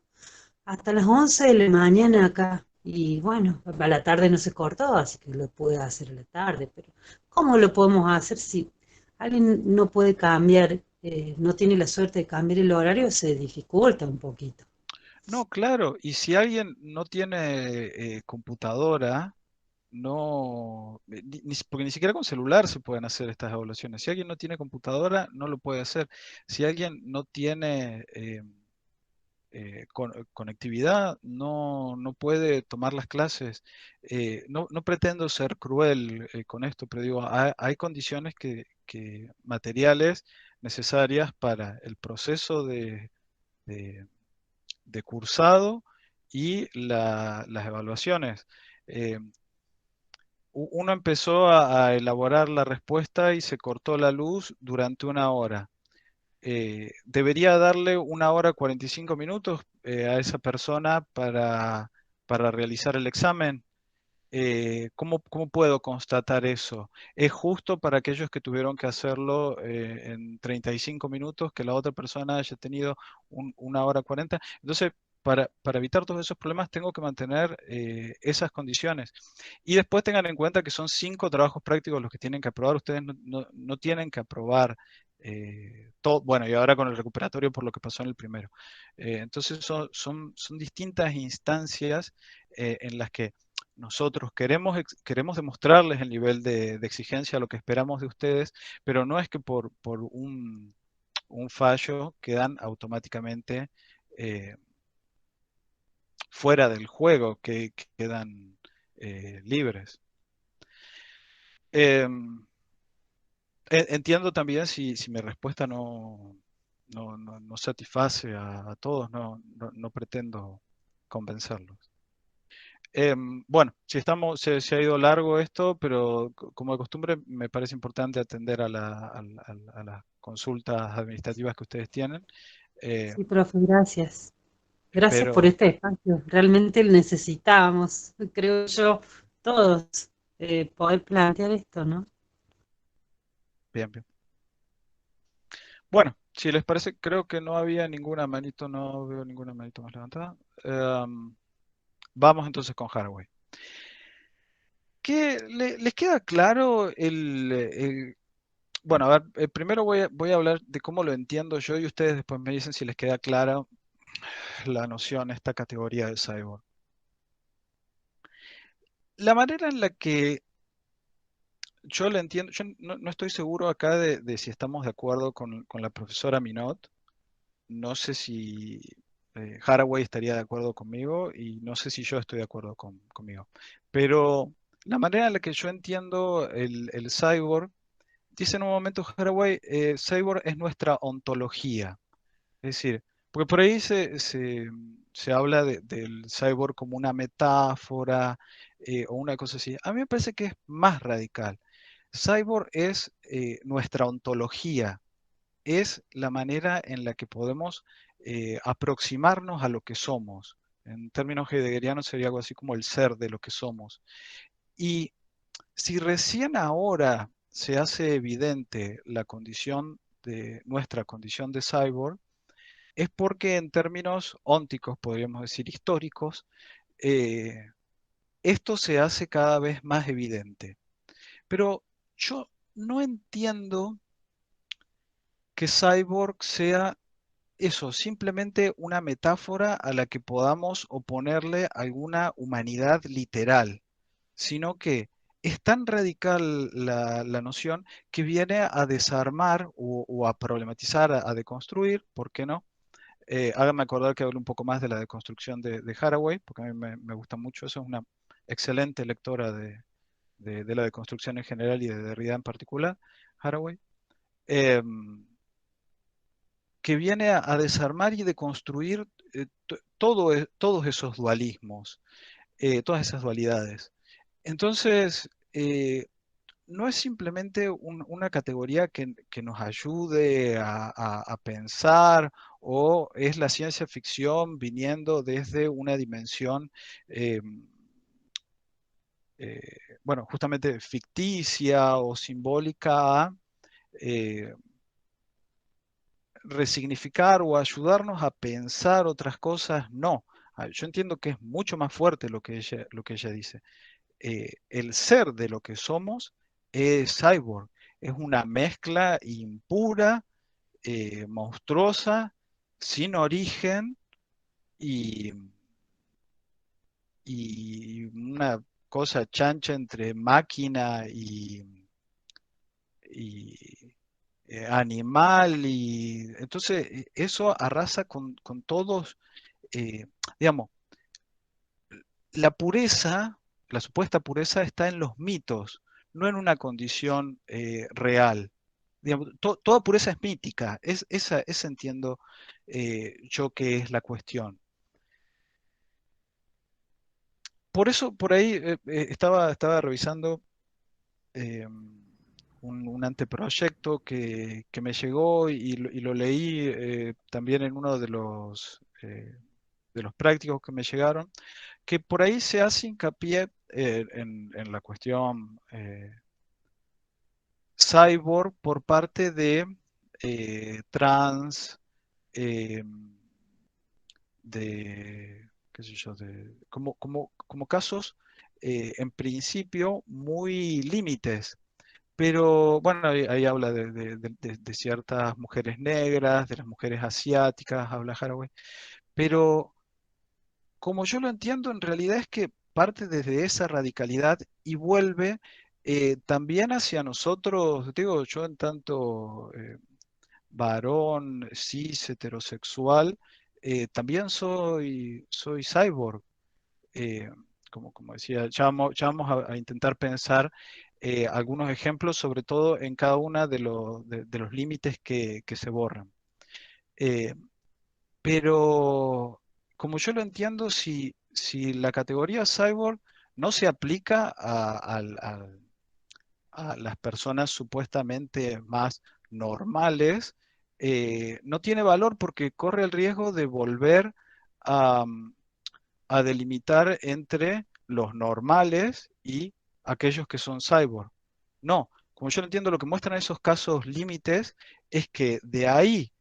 [SPEAKER 12] hasta las 11 de la mañana acá. Y bueno, a la tarde no se cortó, así que lo pude hacer a la tarde. Pero ¿cómo lo podemos hacer si alguien no puede cambiar, no tiene la suerte de cambiar el horario? Se dificulta un poquito.
[SPEAKER 1] No, claro, y si alguien no tiene computadora, porque ni siquiera con celular se pueden hacer estas evaluaciones. Si alguien no tiene computadora, no lo puede hacer. Si alguien no tiene conectividad, no puede tomar las clases. No pretendo ser cruel con esto, pero digo, hay condiciones materiales necesarias para el proceso de cursado y las evaluaciones. uno empezó a elaborar la respuesta y se cortó la luz durante 1 hora. Debería darle 1 hora 45 minutos a esa persona para realizar el examen. ¿Cómo puedo constatar eso? ¿Es justo para aquellos que tuvieron que hacerlo en 35 minutos, que la otra persona haya tenido 1 hora 40? Entonces, para evitar todos esos problemas, tengo que mantener esas condiciones. Y después tengan en cuenta que son 5 trabajos prácticos los que tienen que aprobar. Ustedes no tienen que aprobar todo. Bueno, y ahora con el recuperatorio por lo que pasó en el primero. Entonces, son distintas instancias en las que nosotros queremos demostrarles el nivel de exigencia, lo que esperamos de ustedes, pero no es que por un fallo quedan automáticamente fuera del juego, que quedan libres. Entiendo también si mi respuesta no satisface a todos, no pretendo convencerlos. Bueno, se ha ido largo esto, pero como de costumbre me parece importante atender a las consultas administrativas que ustedes tienen.
[SPEAKER 12] Sí, profe, gracias. Gracias por
[SPEAKER 1] Espero,
[SPEAKER 12] este espacio. Realmente lo necesitábamos, creo yo, todos, poder plantear esto, ¿no?
[SPEAKER 1] bien, bien. Bueno, si les parece, creo que no había ninguna manito, no veo ninguna manito más levantada. Vamos entonces con Haraway. ¿Les queda claro bueno, a ver, primero voy a hablar de cómo lo entiendo yo y ustedes después me dicen si les queda clara la noción, esta categoría de cyborg. La manera en la que yo la entiendo, yo no estoy seguro acá de si estamos de acuerdo con la profesora Minot. No sé si Haraway estaría de acuerdo conmigo y no sé si yo estoy de acuerdo conmigo. Pero la manera en la que yo entiendo el cyborg, dice en un momento Haraway, cyborg es nuestra ontología. Es decir, porque por ahí se habla del cyborg como una metáfora o una cosa así. A mí me parece que es más radical. Cyborg es nuestra ontología, es la manera en la que podemos aproximarnos a lo que somos. En términos heideggerianos sería algo así como el ser de lo que somos. Y si recién ahora se hace evidente la condición nuestra condición de cyborg, es porque en términos ónticos, podríamos decir históricos, eh, esto se hace cada vez más evidente. Pero yo no entiendo que cyborg sea eso, simplemente una metáfora a la que podamos oponerle alguna humanidad literal, sino que es tan radical la noción que viene a desarmar o a problematizar, a deconstruir, ¿por qué no? Háganme acordar que hable un poco más de la deconstrucción de Haraway, porque a mí me gusta mucho, eso es una excelente lectora de la deconstrucción en general y de Derrida en particular, Haraway. Que viene a desarmar y deconstruir todos esos dualismos, todas esas dualidades. Entonces, no es simplemente una categoría que nos ayude a pensar o es la ciencia ficción viniendo desde una dimensión, bueno, justamente ficticia o simbólica a resignificar o ayudarnos a pensar otras cosas, no. Yo entiendo que es mucho más fuerte lo que ella dice. El ser de lo que somos es cyborg, es una mezcla impura, monstruosa, sin origen y, y una cosa chancha entre máquina y animal y entonces eso arrasa con todos, digamos, la pureza, la supuesta pureza está en los mitos, no en una condición real. Digamos, toda pureza es mítica, esa entiendo yo que es la cuestión. por eso, por ahí estaba revisando un anteproyecto que me llegó y lo leí también en uno de los prácticos que me llegaron, que por ahí se hace hincapié en la cuestión cyborg por parte de trans, eh, de, qué sé yo, como casos en principio muy límites. Pero bueno, ahí habla de ciertas mujeres negras, de las mujeres asiáticas, habla Haraway. Pero como yo lo entiendo, en realidad es que parte desde esa radicalidad y vuelve también hacia nosotros, digo, yo en tanto varón, cis, heterosexual, también soy cyborg. eh, como decía, ya vamos a intentar pensar algunos ejemplos, sobre todo en cada uno de los límites que se borran. Eh, pero como yo lo entiendo, si la categoría cyborg no se aplica a las personas supuestamente más normales, no tiene valor porque corre el riesgo de volver a, a delimitar entre los normales y aquellos que son cyborg. No, como yo no entiendo, lo que muestran esos casos límites es que de ahí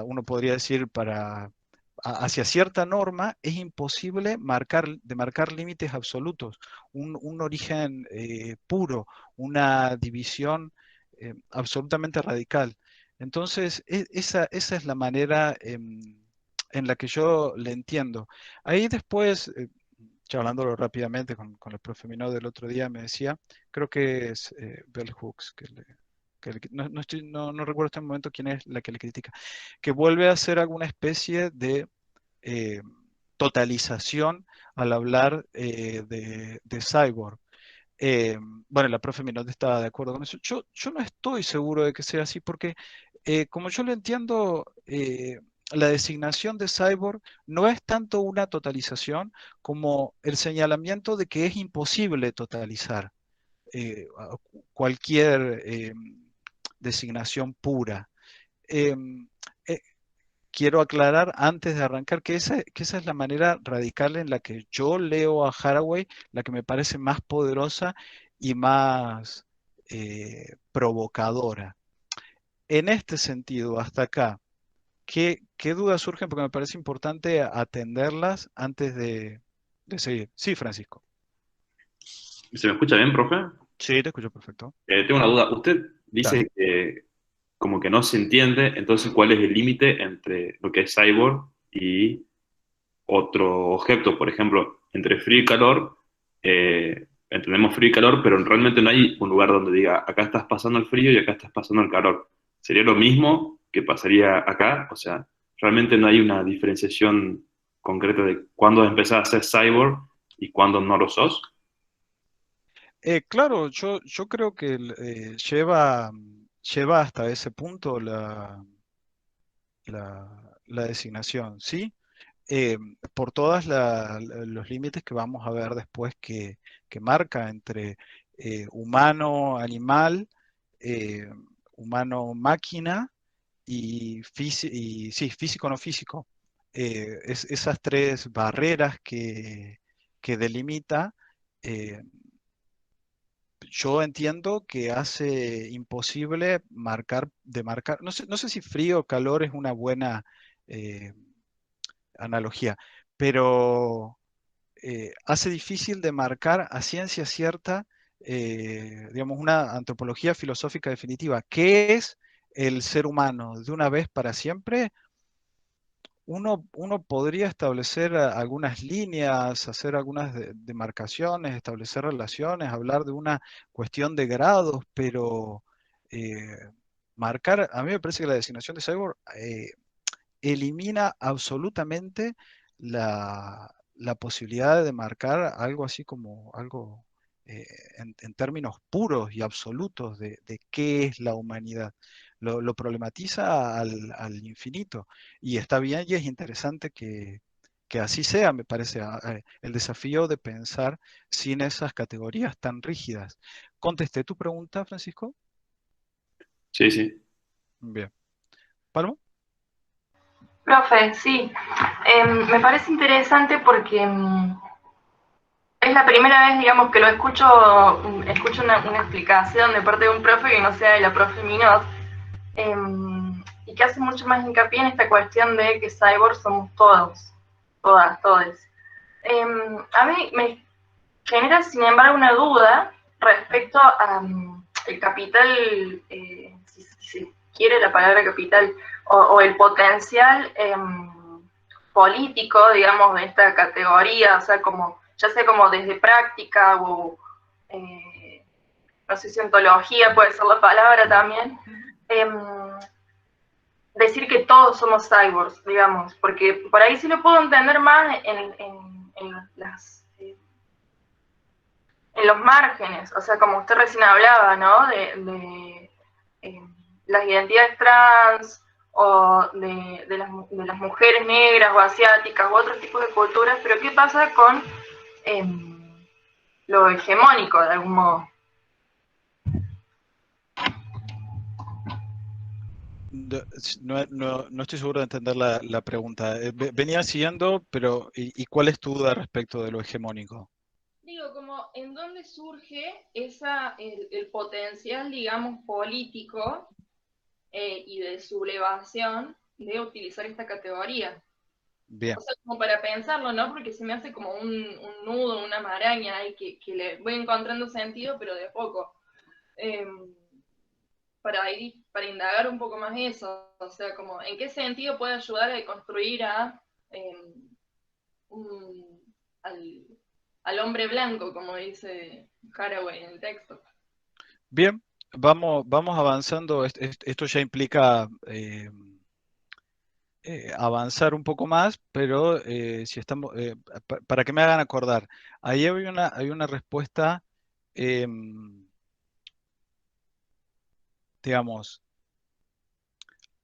[SPEAKER 1] uno podría decir, hacia cierta norma, es imposible marcar límites absolutos, un origen puro, una división absolutamente radical. Entonces, esa es la manera en la que yo le entiendo. Ahí después, charlándolo rápidamente con el profe Minot del otro día, me decía, creo que es Bell Hooks, no recuerdo en este momento quién es la que le critica, que vuelve a hacer alguna especie de eh, totalización al hablar de cyborg. Eh, bueno, la profe Minot estaba de acuerdo con eso. Yo no estoy seguro de que sea así porque, como yo lo entiendo, la designación de cyborg no es tanto una totalización como el señalamiento de que es imposible totalizar cualquier designación pura. Em, eh, Quiero aclarar antes de arrancar que esa es la manera radical en la que yo leo a Haraway, la que me parece más poderosa y más provocadora. En este sentido, hasta acá, ¿qué dudas surgen? Porque me parece importante atenderlas antes de seguir. Sí, Francisco.
[SPEAKER 13] ¿Se me escucha bien, profe?
[SPEAKER 1] Sí, te escucho perfecto.
[SPEAKER 13] Tengo una duda. Usted
[SPEAKER 1] Dale.
[SPEAKER 13] dice que como que no se entiende, entonces, ¿cuál es el límite entre lo que es cyborg y otro objeto? Por ejemplo, entre frío y calor, entendemos frío y calor, pero realmente no hay un lugar donde diga, acá estás pasando el frío y acá estás pasando el calor. ¿Sería lo mismo que pasaría acá? O sea, realmente no hay una diferenciación concreta de cuándo empezás a ser cyborg y cuándo no lo sos.
[SPEAKER 1] Claro, yo creo que lleva hasta ese punto la designación, ¿sí? Por todos los límites que vamos a ver después que marca entre humano, animal, eh, humano, máquina y sí, físico, no físico. Esas tres barreras que delimita. eh, yo entiendo que hace imposible demarcar, no sé si frío o calor es una buena eh, analogía, pero hace difícil demarcar a ciencia cierta, digamos, una antropología filosófica definitiva. ¿Qué es el ser humano de una vez para siempre? Uno podría establecer algunas líneas, hacer algunas demarcaciones, establecer relaciones, hablar de una cuestión de grados, pero eh, a mí me parece que la designación de cyborg elimina absolutamente la posibilidad de marcar algo así como algo eh, en términos puros y absolutos de qué es la humanidad. Lo problematiza al infinito y está bien y es interesante que así sea, me parece, el desafío de pensar sin esas categorías tan rígidas. ¿Contesté tu pregunta, Francisco?
[SPEAKER 13] Sí, sí.
[SPEAKER 1] Bien. ¿Palmo?
[SPEAKER 14] Profe, sí. Me parece interesante porque es la primera vez, digamos, que lo escucho una explicación de parte de un profe que no sea de la profe Minot, y que hace mucho más hincapié en esta cuestión de que cyborg somos todos, todas, todes. A mí me genera, sin embargo, una duda respecto a el capital, si se quiere la palabra capital, o el potencial político, digamos, de esta categoría, o sea, como, ya sea como desde práctica o, no sé si ontología puede ser la palabra también, decir que todos somos cyborgs, digamos, porque por ahí sí lo puedo entender más en los márgenes, o sea, como usted recién hablaba, ¿no? De las identidades trans, o de las mujeres negras o asiáticas, u otros tipos de culturas, pero ¿qué pasa con lo hegemónico, de algún modo?
[SPEAKER 1] No estoy seguro de entender la pregunta. Venía siguiendo, pero ¿y cuál es tu duda respecto de lo hegemónico?
[SPEAKER 14] Digo, como, ¿en dónde surge el potencial, digamos, político y de sublevación de utilizar esta categoría?
[SPEAKER 1] Bien.
[SPEAKER 14] O sea, como para pensarlo, ¿no? Porque se me hace como un nudo, una maraña ahí que le voy encontrando sentido, pero de a poco. Para indagar un poco más eso, o sea, como, ¿en qué sentido puede ayudar a construir al hombre blanco, como dice Haraway en el texto?
[SPEAKER 1] Bien, vamos avanzando. Esto ya implica avanzar un poco más, pero si estamos, para que me hagan acordar, ahí hay una respuesta, digamos,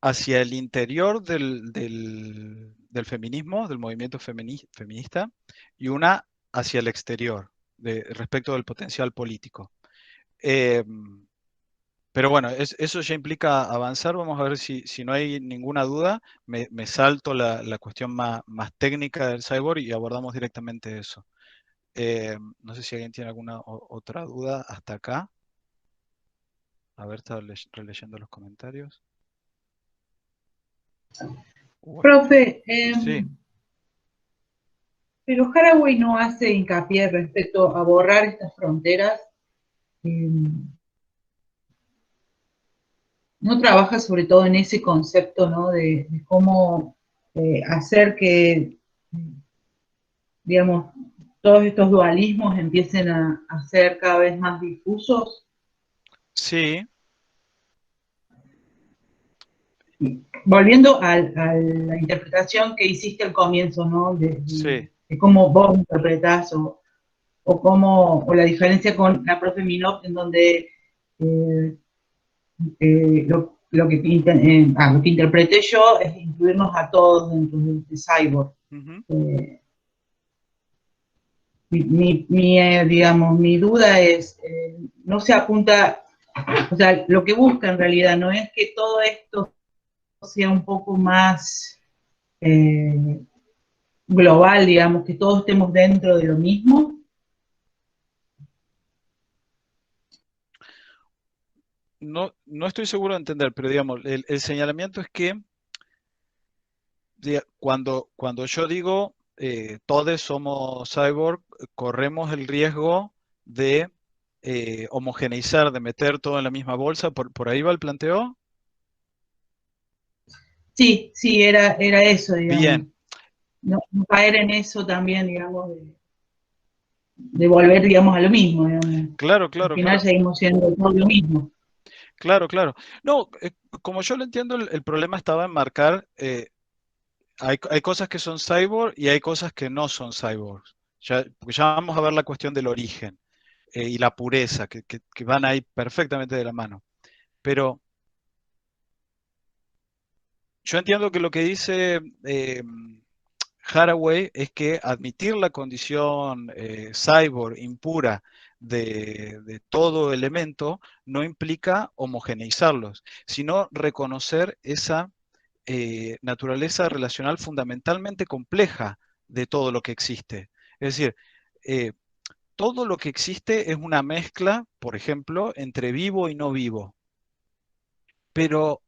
[SPEAKER 1] hacia el interior del feminismo, del movimiento feminista, y una hacia el exterior, respecto del potencial político. Pero bueno, eso ya implica avanzar. Vamos a ver si no hay ninguna duda. Me salto la cuestión más técnica del cyborg y abordamos directamente eso. No sé si alguien tiene alguna otra duda hasta acá. A ver, estaba releyendo los comentarios.
[SPEAKER 15] Profe,
[SPEAKER 1] sí.
[SPEAKER 15] pero Haraway no hace hincapié respecto a borrar estas fronteras. No trabaja sobre todo en ese concepto, ¿no? De cómo hacer que, digamos, todos estos dualismos empiecen a ser cada vez más difusos.
[SPEAKER 1] Sí.
[SPEAKER 15] Volviendo a la interpretación que hiciste al comienzo, ¿no?
[SPEAKER 1] Sí.
[SPEAKER 15] De cómo vos interpretás o la diferencia con la profe Minot, en donde lo que interpreté yo es incluirnos a todos dentro de cyborg. Digamos, mi duda es, no se apunta, o sea, lo que busca en realidad no es que todo esto sea un poco más global, digamos, que todos estemos dentro de lo mismo.
[SPEAKER 1] No estoy seguro de entender, pero digamos, el señalamiento es que cuando yo digo todos somos cyborg, corremos el riesgo de homogeneizar, de meter todo en la misma bolsa. ¿Por ahí va el planteo?
[SPEAKER 15] Sí, era eso, digamos.
[SPEAKER 1] Bien.
[SPEAKER 15] No caer en eso también, digamos, de volver, digamos, a lo mismo, digamos.
[SPEAKER 1] Claro.
[SPEAKER 15] Al final seguimos siendo todo lo mismo.
[SPEAKER 1] Claro. No, como yo lo entiendo, el problema estaba en marcar, hay cosas que son cyborg y hay cosas que no son cyborgs. Porque ya vamos a ver la cuestión del origen y la pureza, que van ahí perfectamente de la mano. Pero yo entiendo que lo que dice Haraway es que admitir la condición cyborg impura de todo elemento no implica homogeneizarlos, sino reconocer esa naturaleza relacional fundamentalmente compleja de todo lo que existe. Es decir, todo lo que existe es una mezcla, por ejemplo, entre vivo y no vivo. Pero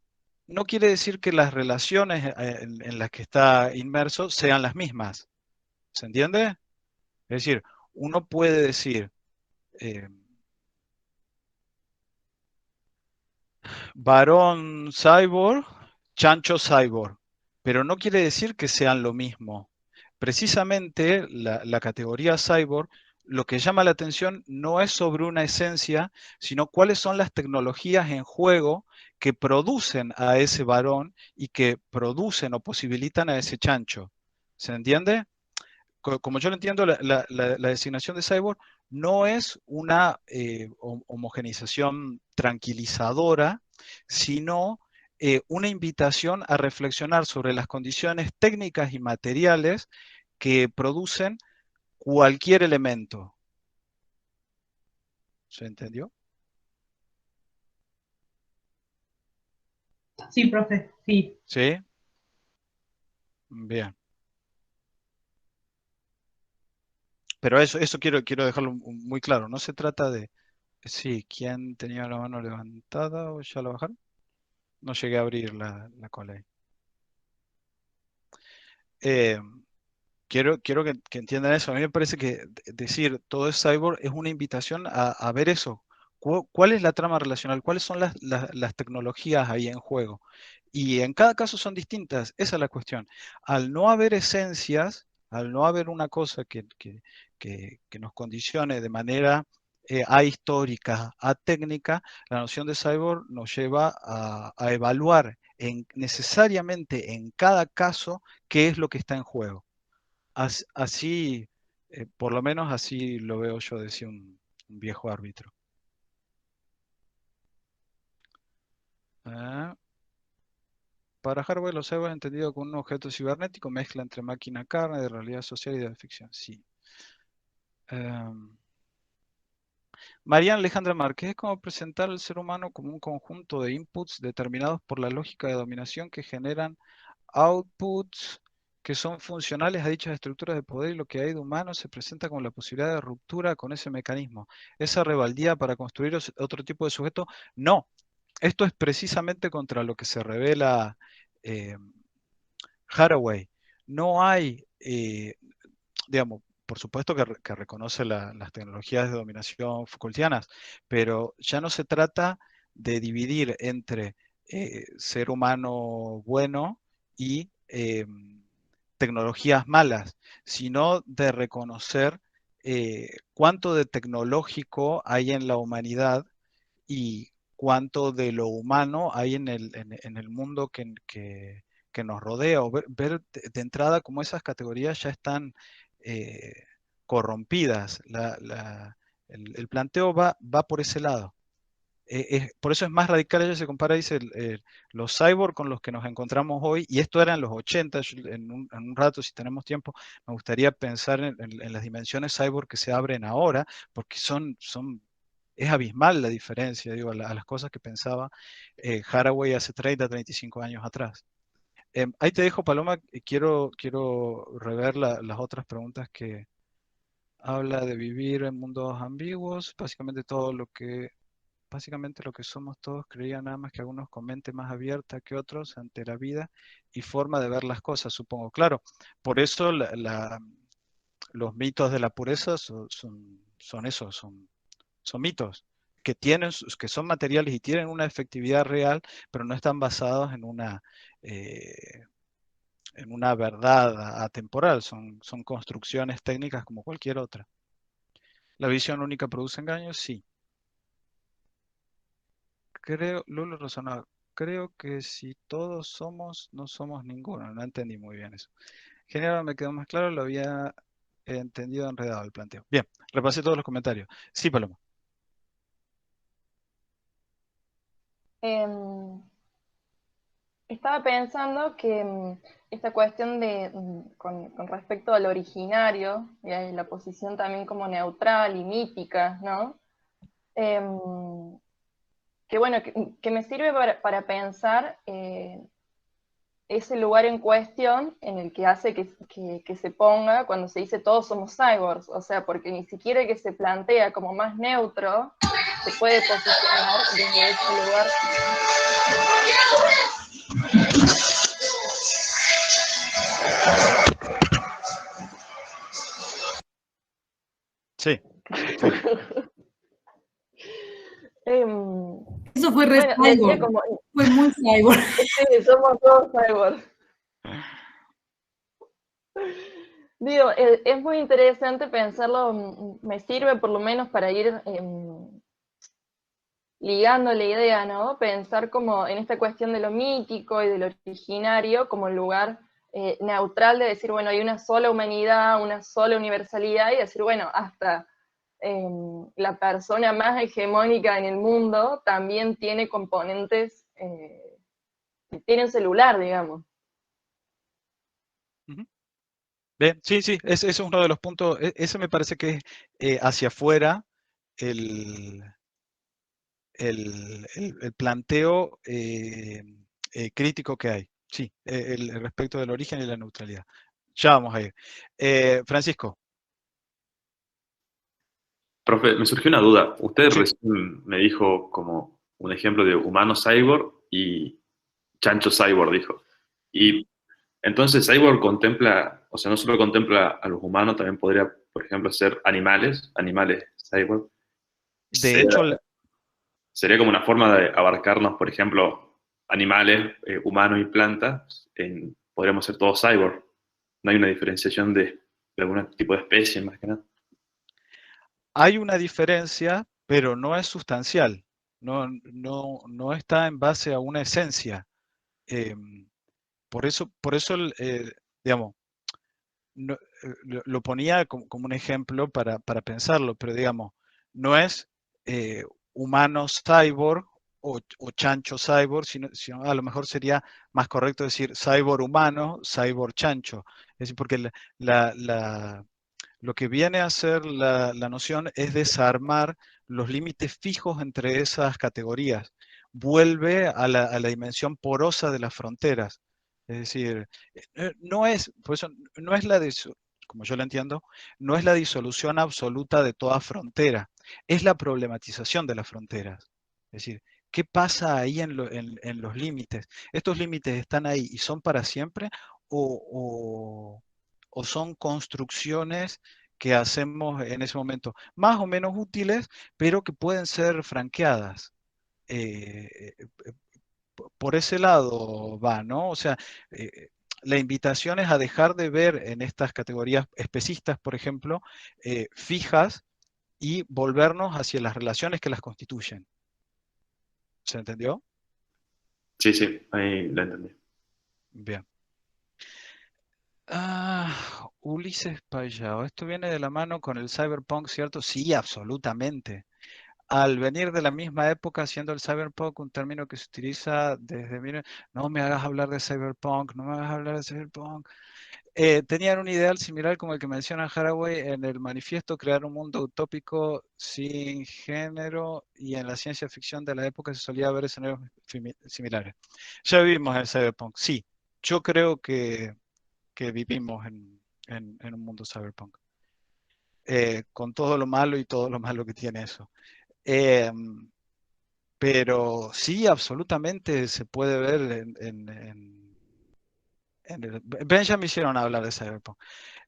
[SPEAKER 1] no quiere decir que las relaciones en las que está inmerso sean las mismas. ¿Se entiende? Es decir, uno puede decir varón cyborg, chancho cyborg, pero no quiere decir que sean lo mismo. Precisamente la categoría cyborg, lo que llama la atención no es sobre una esencia, sino cuáles son las tecnologías en juego que producen a ese varón y que producen o posibilitan a ese chancho. ¿Se entiende? Como yo lo entiendo, la designación de cyborg no es una homogeneización tranquilizadora, sino una invitación a reflexionar sobre las condiciones técnicas y materiales que producen cualquier elemento. ¿Se entendió?
[SPEAKER 15] Sí, profe, sí.
[SPEAKER 1] ¿Sí? Bien. Pero eso quiero dejarlo muy claro. No se trata de, sí, ¿quién tenía la mano levantada o ya la bajaron? No llegué a abrir la cola ahí. Quiero que entiendan eso. A mí me parece que decir todo es cyborg es una invitación a ver eso. ¿Cuál es la trama relacional? ¿Cuáles son las tecnologías ahí en juego? Y en cada caso son distintas. Esa es la cuestión. Al no haber esencias, al no haber una cosa que nos condicione de manera ahistórica, técnica, la noción de cyborg nos lleva a evaluar necesariamente en cada caso qué es lo que está en juego. Así, por lo menos así lo veo yo, decía un viejo árbitro. Para Harvey, los cyborgs entendido como un objeto cibernético, mezcla entre máquina-carne, de realidad social y de ficción. Sí. Mariana Alejandra Márquez, es como presentar al ser humano como un conjunto de inputs determinados por la lógica de dominación que generan outputs que son funcionales a dichas estructuras de poder, y lo que hay de humano se presenta como la posibilidad de ruptura con ese mecanismo. Esa rebeldía para construir otro tipo de sujeto, no. Esto es precisamente contra lo que se revela Haraway. No hay, digamos, por supuesto que reconoce las tecnologías de dominación Foucaultianas, pero ya no se trata de dividir entre ser humano bueno y tecnologías malas, sino de reconocer cuánto de tecnológico hay en la humanidad y cuánto de lo humano hay en el mundo que nos rodea, o ver de entrada cómo esas categorías ya están corrompidas. El planteo va por ese lado. Por eso es más radical. Ella se compara, dice, los cyborg con los que nos encontramos hoy, y esto era en los 80, en un rato, si tenemos tiempo, me gustaría pensar en las dimensiones cyborg que se abren ahora, porque es abismal la diferencia, digo, a las cosas que pensaba Haraway hace 30, 35 años atrás. Ahí te dejo, Paloma. Quiero rever las otras preguntas que habla de vivir en mundos ambiguos, básicamente lo que somos todos. Creía nada más que algunos con mente más abierta que otros ante la vida y forma de ver las cosas, supongo. Claro, por eso los mitos de la pureza son esos, son mitos que son materiales y tienen una efectividad real, pero no están basados en una verdad atemporal, son construcciones técnicas como cualquier otra. ¿La visión única produce engaños? Sí. Lulo razonaba, creo que si todos somos, no somos ninguno. No entendí muy bien eso. General, me quedó más claro, lo había entendido enredado el planteo. Bien, repasé todos los comentarios. Sí, Paloma.
[SPEAKER 14] estaba pensando que esta cuestión de, con respecto al originario, y a la posición también como neutral y mítica, ¿no? Que bueno, que me sirve para pensar ese lugar en cuestión en el que hace que se ponga cuando se dice todos somos cyborgs, o sea, porque ni siquiera el que se plantea como más neutro se puede posicionar desde ese lugar.
[SPEAKER 1] Sí.
[SPEAKER 3] Eso fue re
[SPEAKER 14] Bueno, decía
[SPEAKER 3] cyborg.
[SPEAKER 14] como,
[SPEAKER 3] Fue muy cyborg.
[SPEAKER 14] sí, somos todos cyborgs. Digo, es muy interesante pensarlo, me sirve por lo menos para ir ligando la idea, ¿no? Pensar como en esta cuestión de lo mítico y de lo originario como un lugar neutral de decir, bueno, hay una sola humanidad, una sola universalidad, y decir, bueno, hasta la persona más hegemónica en el mundo también tiene componentes, tiene un celular, digamos.
[SPEAKER 1] Bien, sí, sí, ese es uno de los puntos, ese me parece que es hacia afuera el planteo crítico que hay. Sí, el respecto del origen y la neutralidad. Ya vamos a ir. Francisco.
[SPEAKER 13] Profe, me surgió una duda. Usted
[SPEAKER 1] Sí.
[SPEAKER 13] recién me dijo como un ejemplo de humano cyborg y chancho cyborg, dijo. Y entonces cyborg contempla, o sea, no solo contempla a los humanos, también podría, por ejemplo, ser animales cyborg.
[SPEAKER 1] De hecho,
[SPEAKER 13] Sería como una forma de abarcarnos, por ejemplo, animales, humanos y plantas. Podríamos ser todos cyborg. No hay una diferenciación de algún tipo de especie, más que nada.
[SPEAKER 1] hay una diferencia, pero no es sustancial. No está en base a una esencia. Por eso digamos, lo ponía como un ejemplo para pensarlo, pero digamos, no es humano cyborg o chancho cyborg, sino a lo mejor sería más correcto decir cyborg humano, cyborg chancho. Es decir, porque lo que viene a ser la noción es desarmar los límites fijos entre esas categorías. Vuelve a la dimensión porosa de las fronteras. Es decir, no es, por eso, no es como yo lo entiendo, no es la disolución absoluta de toda frontera, es la problematización de las fronteras. Es decir, ¿qué pasa ahí en los límites? ¿Estos límites están ahí y son para siempre o son construcciones que hacemos en ese momento, más o menos útiles, pero que pueden ser franqueadas? Por ese lado va, ¿no? O sea, la invitación es a dejar de ver en estas categorías especistas, por ejemplo, fijas y volvernos hacia las relaciones que las constituyen. ¿Se entendió?
[SPEAKER 13] Sí, sí, ahí la entendí.
[SPEAKER 1] Bien. Ulises Payao, ¿esto viene de la mano con el cyberpunk, cierto? Sí, absolutamente. Al venir de la misma época, siendo el cyberpunk un término que se utiliza desde... No me hagas hablar de cyberpunk, no me hagas hablar de cyberpunk. Tenían un ideal similar como el que menciona Haraway en el manifiesto, crear un mundo utópico sin género, y en la ciencia ficción de la época se solía ver escenarios similares. Ya vivimos en el cyberpunk, sí. Yo creo que vivimos en un mundo cyberpunk. Con todo lo malo y todo lo malo que tiene eso. Pero sí, absolutamente se puede ver ya me hicieron hablar de Cyberpunk.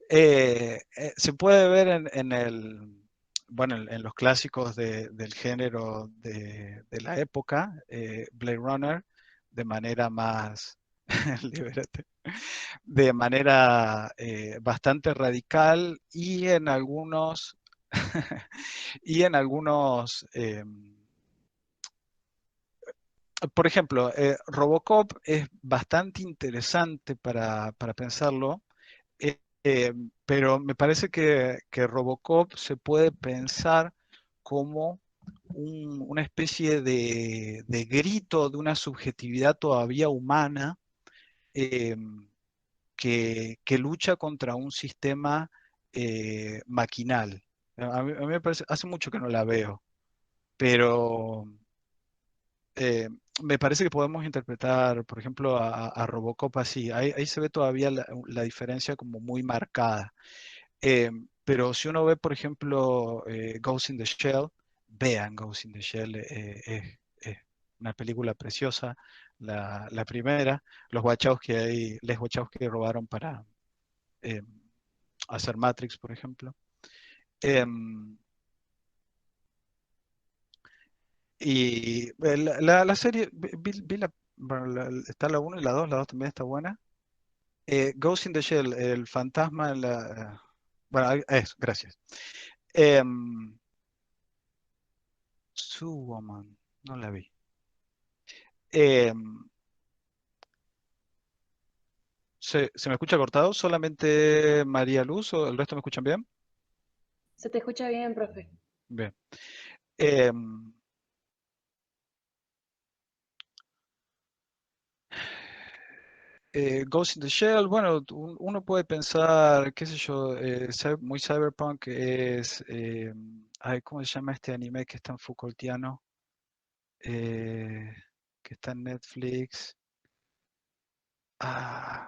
[SPEAKER 1] Se puede ver en los clásicos del género de la época, Blade Runner, de manera más, libérate, de manera bastante radical, y en algunos, y en algunos por ejemplo, Robocop es bastante interesante para pensarlo, pero me parece que Robocop se puede pensar como una especie de grito de una subjetividad todavía humana que lucha contra un sistema maquinal. A mí me parece, hace mucho que no la veo, pero me parece que podemos interpretar, por ejemplo, a Robocop así. Ahí se ve todavía la diferencia como muy marcada. Pero si uno ve, por ejemplo, Ghost in the Shell, vean Ghost in the Shell, es una película preciosa, la primera, los Wachowski ahí, les Wachowski robaron para hacer Matrix, por ejemplo. Y la serie, bueno, está la 1 y la 2 también está buena. Ghost in the Shell, el fantasma en la... bueno, eso, gracias. Woman, no la vi. ¿Se me escucha cortado? ¿Solamente María Luz o el resto me escuchan bien?
[SPEAKER 16] Se te escucha bien, profe.
[SPEAKER 1] Bien. Ghost in the Shell, bueno, uno puede pensar, qué sé yo, muy cyberpunk es, ay, ¿cómo se llama este anime que es tan Foucaultiano? Que está en Netflix.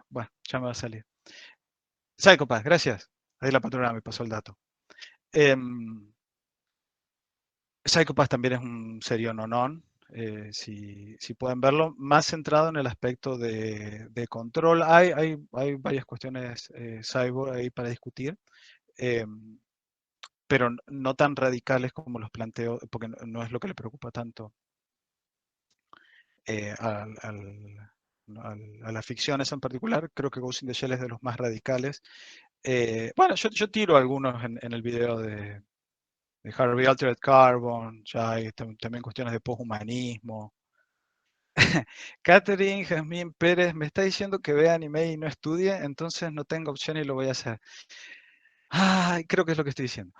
[SPEAKER 1] Bueno, ya me va a salir. Psycho Pass, gracias. Ahí la patrona me pasó el dato. Psycho Pass también es un serio nonón, si pueden verlo, más centrado en el aspecto de control. Hay varias cuestiones cyborg ahí para discutir, pero no tan radicales como los planteo, porque no es lo que le preocupa tanto a la ficción esa en particular. Creo que Ghost in the Shell es de los más radicales. Bueno, yo tiro algunos en el video de Harvey Altered Carbon, ya hay también cuestiones de poshumanismo. Catherine Jazmín Pérez me está diciendo que vea anime y no estudie, entonces no tengo opción y lo voy a hacer. Ay, creo que es lo que estoy diciendo.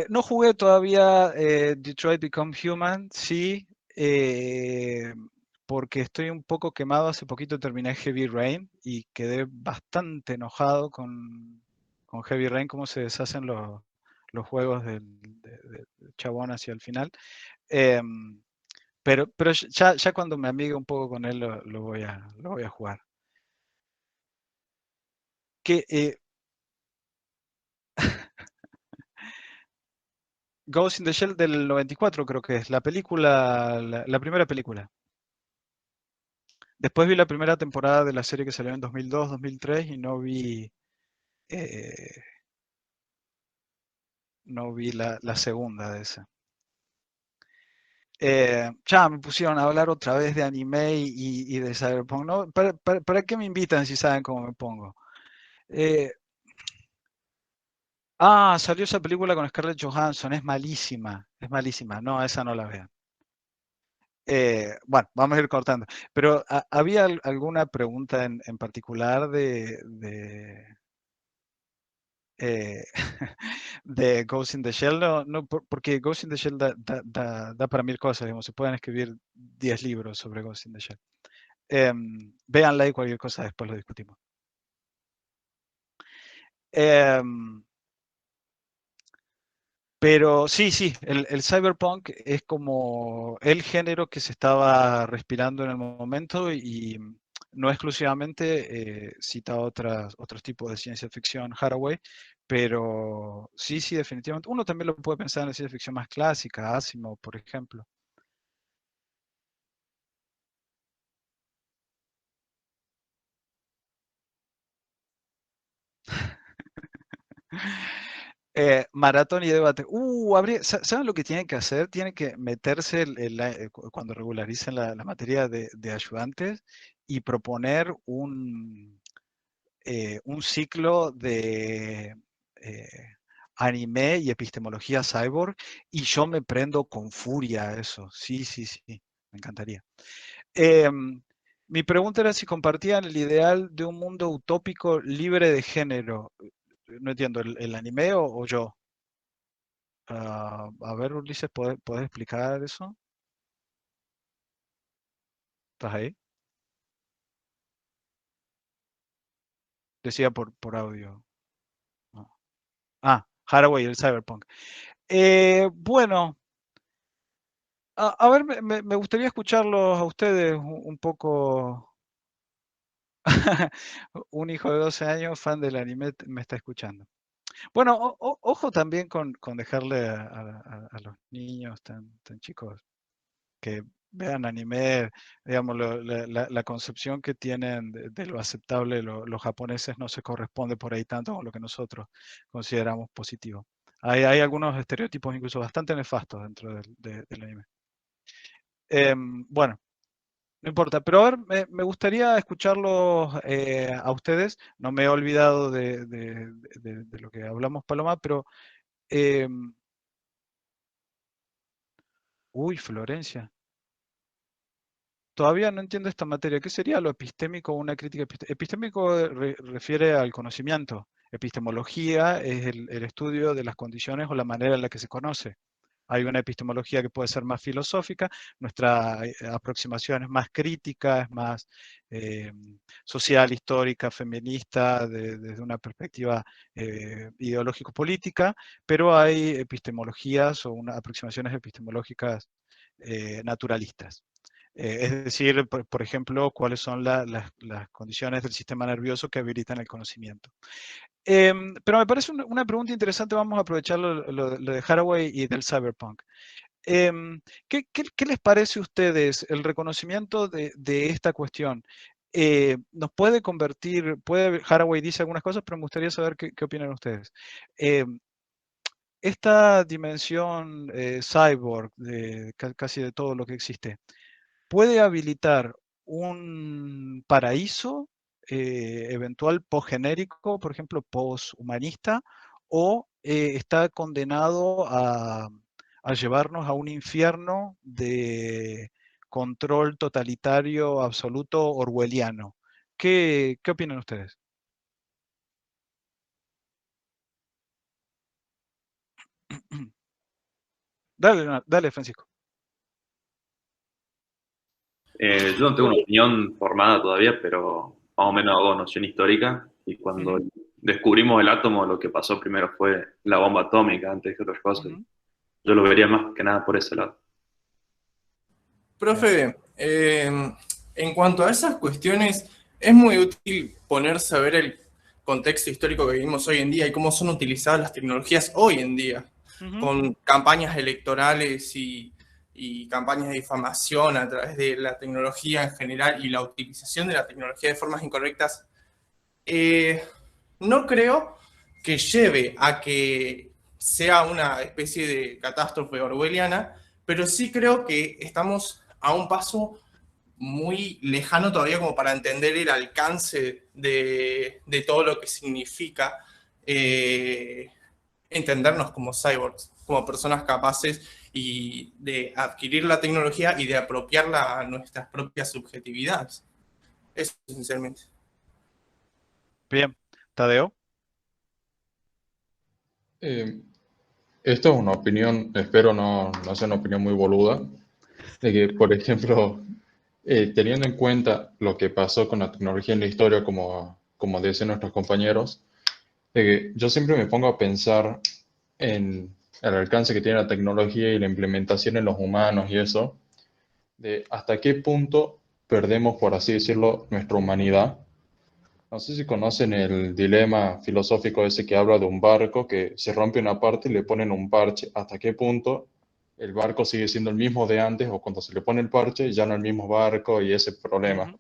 [SPEAKER 1] No jugué todavía Detroit Become Human, sí, porque estoy un poco quemado. Hace poquito terminé Heavy Rain y quedé bastante enojado con Heavy Rain, cómo se deshacen los juegos del chabón hacia el final. Pero ya cuando me amigue un poco con él lo voy a jugar. Ghost in the Shell del 94 creo que es, la película, la primera película. Después vi la primera temporada de la serie que salió en 2002, 2003 y no vi la segunda de esa. Ya me pusieron a hablar otra vez de anime y de Cyberpunk, ¿no? ¿Para qué me invitan si saben cómo me pongo? Salió esa película con Scarlett Johansson, es malísima, no, esa no la vean. Bueno, vamos a ir cortando, pero ¿había alguna pregunta en particular de Ghost in the Shell? No, porque Ghost in the Shell da para mil cosas, digamos, se pueden escribir 10 libros sobre Ghost in the Shell. Véanla y cualquier cosa después lo discutimos. Pero sí, el cyberpunk es como el género que se estaba respirando en el momento y no exclusivamente cita otros tipos de ciencia ficción, Haraway, pero sí, definitivamente. Uno también lo puede pensar en la ciencia ficción más clásica, Asimov, por ejemplo. Maratón y debate. ¿Saben lo que tienen que hacer? Tienen que meterse cuando regularicen la materia de ayudantes y proponer un ciclo de anime y epistemología cyborg y yo me prendo con furia a eso. Sí, me encantaría. Mi pregunta era si compartían el ideal de un mundo utópico libre de género. No entiendo, ¿el anime o yo? A ver, Ulises, ¿podés explicar eso? ¿Estás ahí? Decía por audio. No. Haraway y el Cyberpunk. Bueno, a ver, me gustaría escucharlos a ustedes un poco. Un hijo de 12 años, fan del anime, me está escuchando. Bueno, ojo también con dejarle a los niños tan chicos que vean anime, digamos, la concepción que tienen de lo aceptable los japoneses no se corresponde por ahí tanto con lo que nosotros consideramos positivo. Hay algunos estereotipos incluso bastante nefastos dentro del anime. Bueno, no importa, pero a ver, me gustaría escucharlos a ustedes. No me he olvidado de lo que hablamos, Paloma, pero... uy, Florencia. Todavía no entiendo esta materia. ¿Qué sería lo epistémico o una crítica epistémica? Epistémico refiere al conocimiento. Epistemología es el estudio de las condiciones o la manera en la que se conoce. Hay una epistemología que puede ser más filosófica, nuestra aproximación es más crítica, es más social, histórica, feminista, desde una perspectiva ideológico-política, pero hay epistemologías o aproximaciones epistemológicas naturalistas. Es decir, por ejemplo, cuáles son las condiciones del sistema nervioso que habilitan el conocimiento. Pero me parece una pregunta interesante, vamos a aprovechar lo de Haraway y del cyberpunk. ¿Qué les parece a ustedes el reconocimiento de esta cuestión? Nos puede convertir, Haraway dice algunas cosas, pero me gustaría saber qué opinan ustedes. Esta dimensión cyborg, casi de todo lo que existe, ¿puede habilitar un paraíso eventual posgenérico, por ejemplo, poshumanista, o está condenado a llevarnos a un infierno de control totalitario absoluto orwelliano? ¿Qué opinan ustedes? Dale, Francisco.
[SPEAKER 13] Yo no tengo una opinión formada todavía, pero más o menos hago noción histórica. Y cuando descubrimos el átomo, lo que pasó primero fue la bomba atómica antes que otras cosas. Yo lo vería más que nada por ese lado.
[SPEAKER 17] Profe, en cuanto a esas cuestiones, es muy útil ponerse a ver el contexto histórico que vivimos hoy en día y cómo son utilizadas las tecnologías hoy en día, con campañas electorales y campañas de difamación a través de la tecnología en general y la utilización de la tecnología de formas incorrectas. No creo que lleve a que sea una especie de catástrofe orwelliana, pero sí creo que estamos a un paso muy lejano todavía como para entender el alcance de todo lo que significa entendernos como cyborgs, como personas capaces y de adquirir la tecnología y de apropiarla a nuestras propias subjetividades. Eso, sinceramente.
[SPEAKER 1] Bien. ¿Tadeo?
[SPEAKER 18] Esto es una opinión, espero no sea una opinión muy boluda, de que, por ejemplo, teniendo en cuenta lo que pasó con la tecnología en la historia, como decían nuestros compañeros, de que yo siempre me pongo a pensar en el alcance que tiene la tecnología y la implementación en los humanos y eso, de hasta qué punto perdemos, por así decirlo, nuestra humanidad. No sé si conocen el dilema filosófico ese que habla de un barco que se rompe una parte y le ponen un parche. ¿Hasta qué punto el barco sigue siendo el mismo de antes o cuando se le pone el parche ya no el mismo barco y ese problema?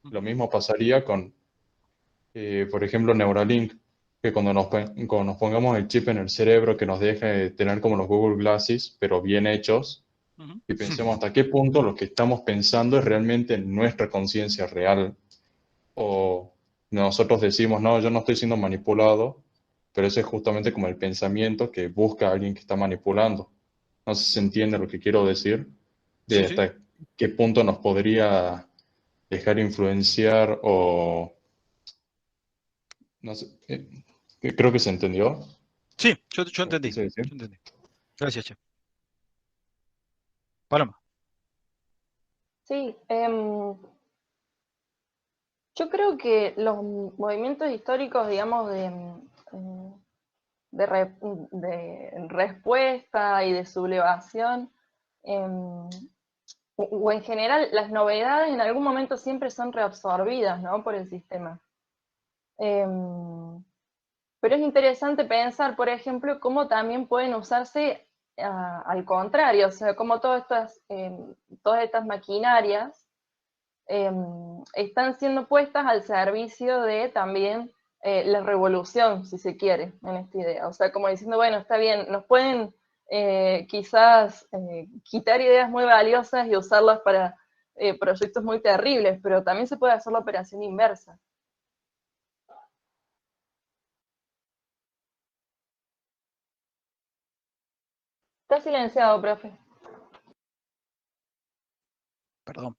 [SPEAKER 18] Lo mismo pasaría con, por ejemplo, Neuralink, que cuando nos pongamos el chip en el cerebro que nos deje tener como los Google Glasses, pero bien hechos, y pensemos hasta qué punto lo que estamos pensando es realmente nuestra conciencia real, o nosotros decimos, no, yo no estoy siendo manipulado, pero ese es justamente como el pensamiento que busca a alguien que está manipulando. No sé si se entiende lo que quiero decir, de hasta qué punto nos podría dejar influenciar o... No sé, creo que se entendió.
[SPEAKER 1] Sí, yo entendí.
[SPEAKER 18] Sí.
[SPEAKER 1] Yo entendí. Gracias, Che. Paloma.
[SPEAKER 14] Sí, yo creo que los movimientos históricos, digamos, de respuesta y de sublevación, o en general las novedades en algún momento siempre son reabsorbidas, ¿no?, por el sistema. Pero es interesante pensar, por ejemplo, cómo también pueden usarse al contrario, o sea, cómo todas estas maquinarias están siendo puestas al servicio de también la revolución, si se quiere, en esta idea. O sea, como diciendo, bueno, está bien, nos pueden quizás quitar ideas muy valiosas y usarlas para proyectos muy terribles, pero también se puede hacer la operación inversa. Está silenciado, profe.
[SPEAKER 1] Perdón.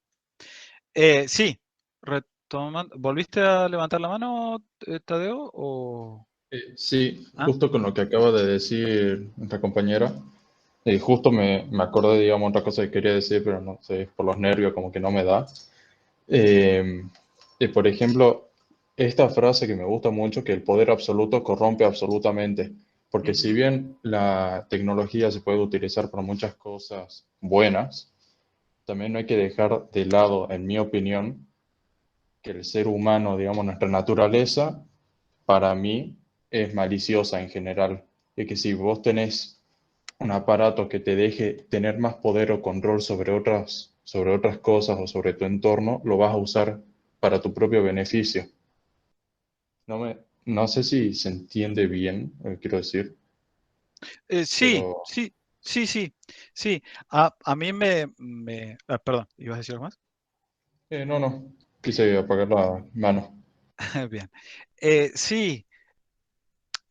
[SPEAKER 1] Sí, retomando. ¿Volviste a levantar la mano, Tadeo? O...
[SPEAKER 18] Sí, justo con lo que acaba de decir nuestra compañera, justo me acordé, digamos, otra cosa que quería decir, pero no sé, por los nervios como que no me da. Por ejemplo, esta frase que me gusta mucho, que el poder absoluto corrompe absolutamente, porque si bien la tecnología se puede utilizar para muchas cosas buenas, también no hay que dejar de lado, en mi opinión, que el ser humano, digamos, nuestra naturaleza, para mí, es maliciosa en general. Y que si vos tenés un aparato que te deje tener más poder o control sobre otras cosas o sobre tu entorno, lo vas a usar para tu propio beneficio. No sé si se entiende bien lo que quiero decir.
[SPEAKER 1] Sí,
[SPEAKER 18] pero...
[SPEAKER 1] sí. A mí perdón, ¿ibas a decir algo más?
[SPEAKER 18] No, quise apagar la mano.
[SPEAKER 1] Bien. Sí,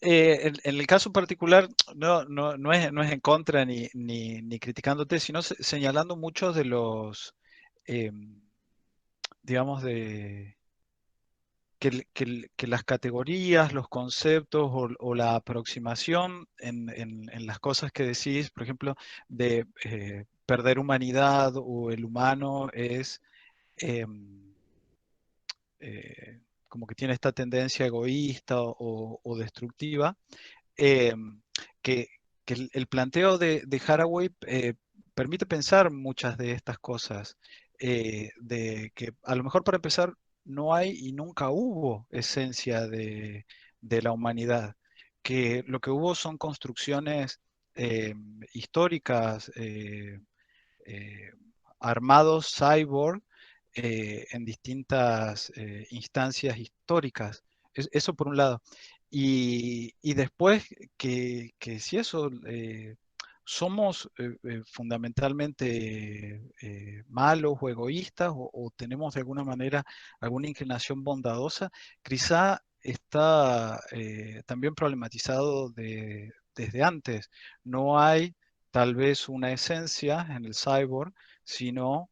[SPEAKER 1] en el caso particular no es en contra ni criticándote, sino señalando muchos de los, digamos, que las categorías, los conceptos o la aproximación en las cosas que decís, por ejemplo, de perder humanidad o el humano es como que tiene esta tendencia egoísta o destructiva, eh, que, que el planteo de Haraway permite pensar muchas de estas cosas, de que a lo mejor para empezar no hay y nunca hubo esencia de la humanidad, que lo que hubo son construcciones históricas, eh, armados cyborg en distintas instancias históricas. Eso por un lado. Y después que si eso, somos fundamentalmente malos o egoístas o tenemos de alguna manera alguna inclinación bondadosa, quizá está también problematizado desde antes. No hay tal vez una esencia en el cyborg, sino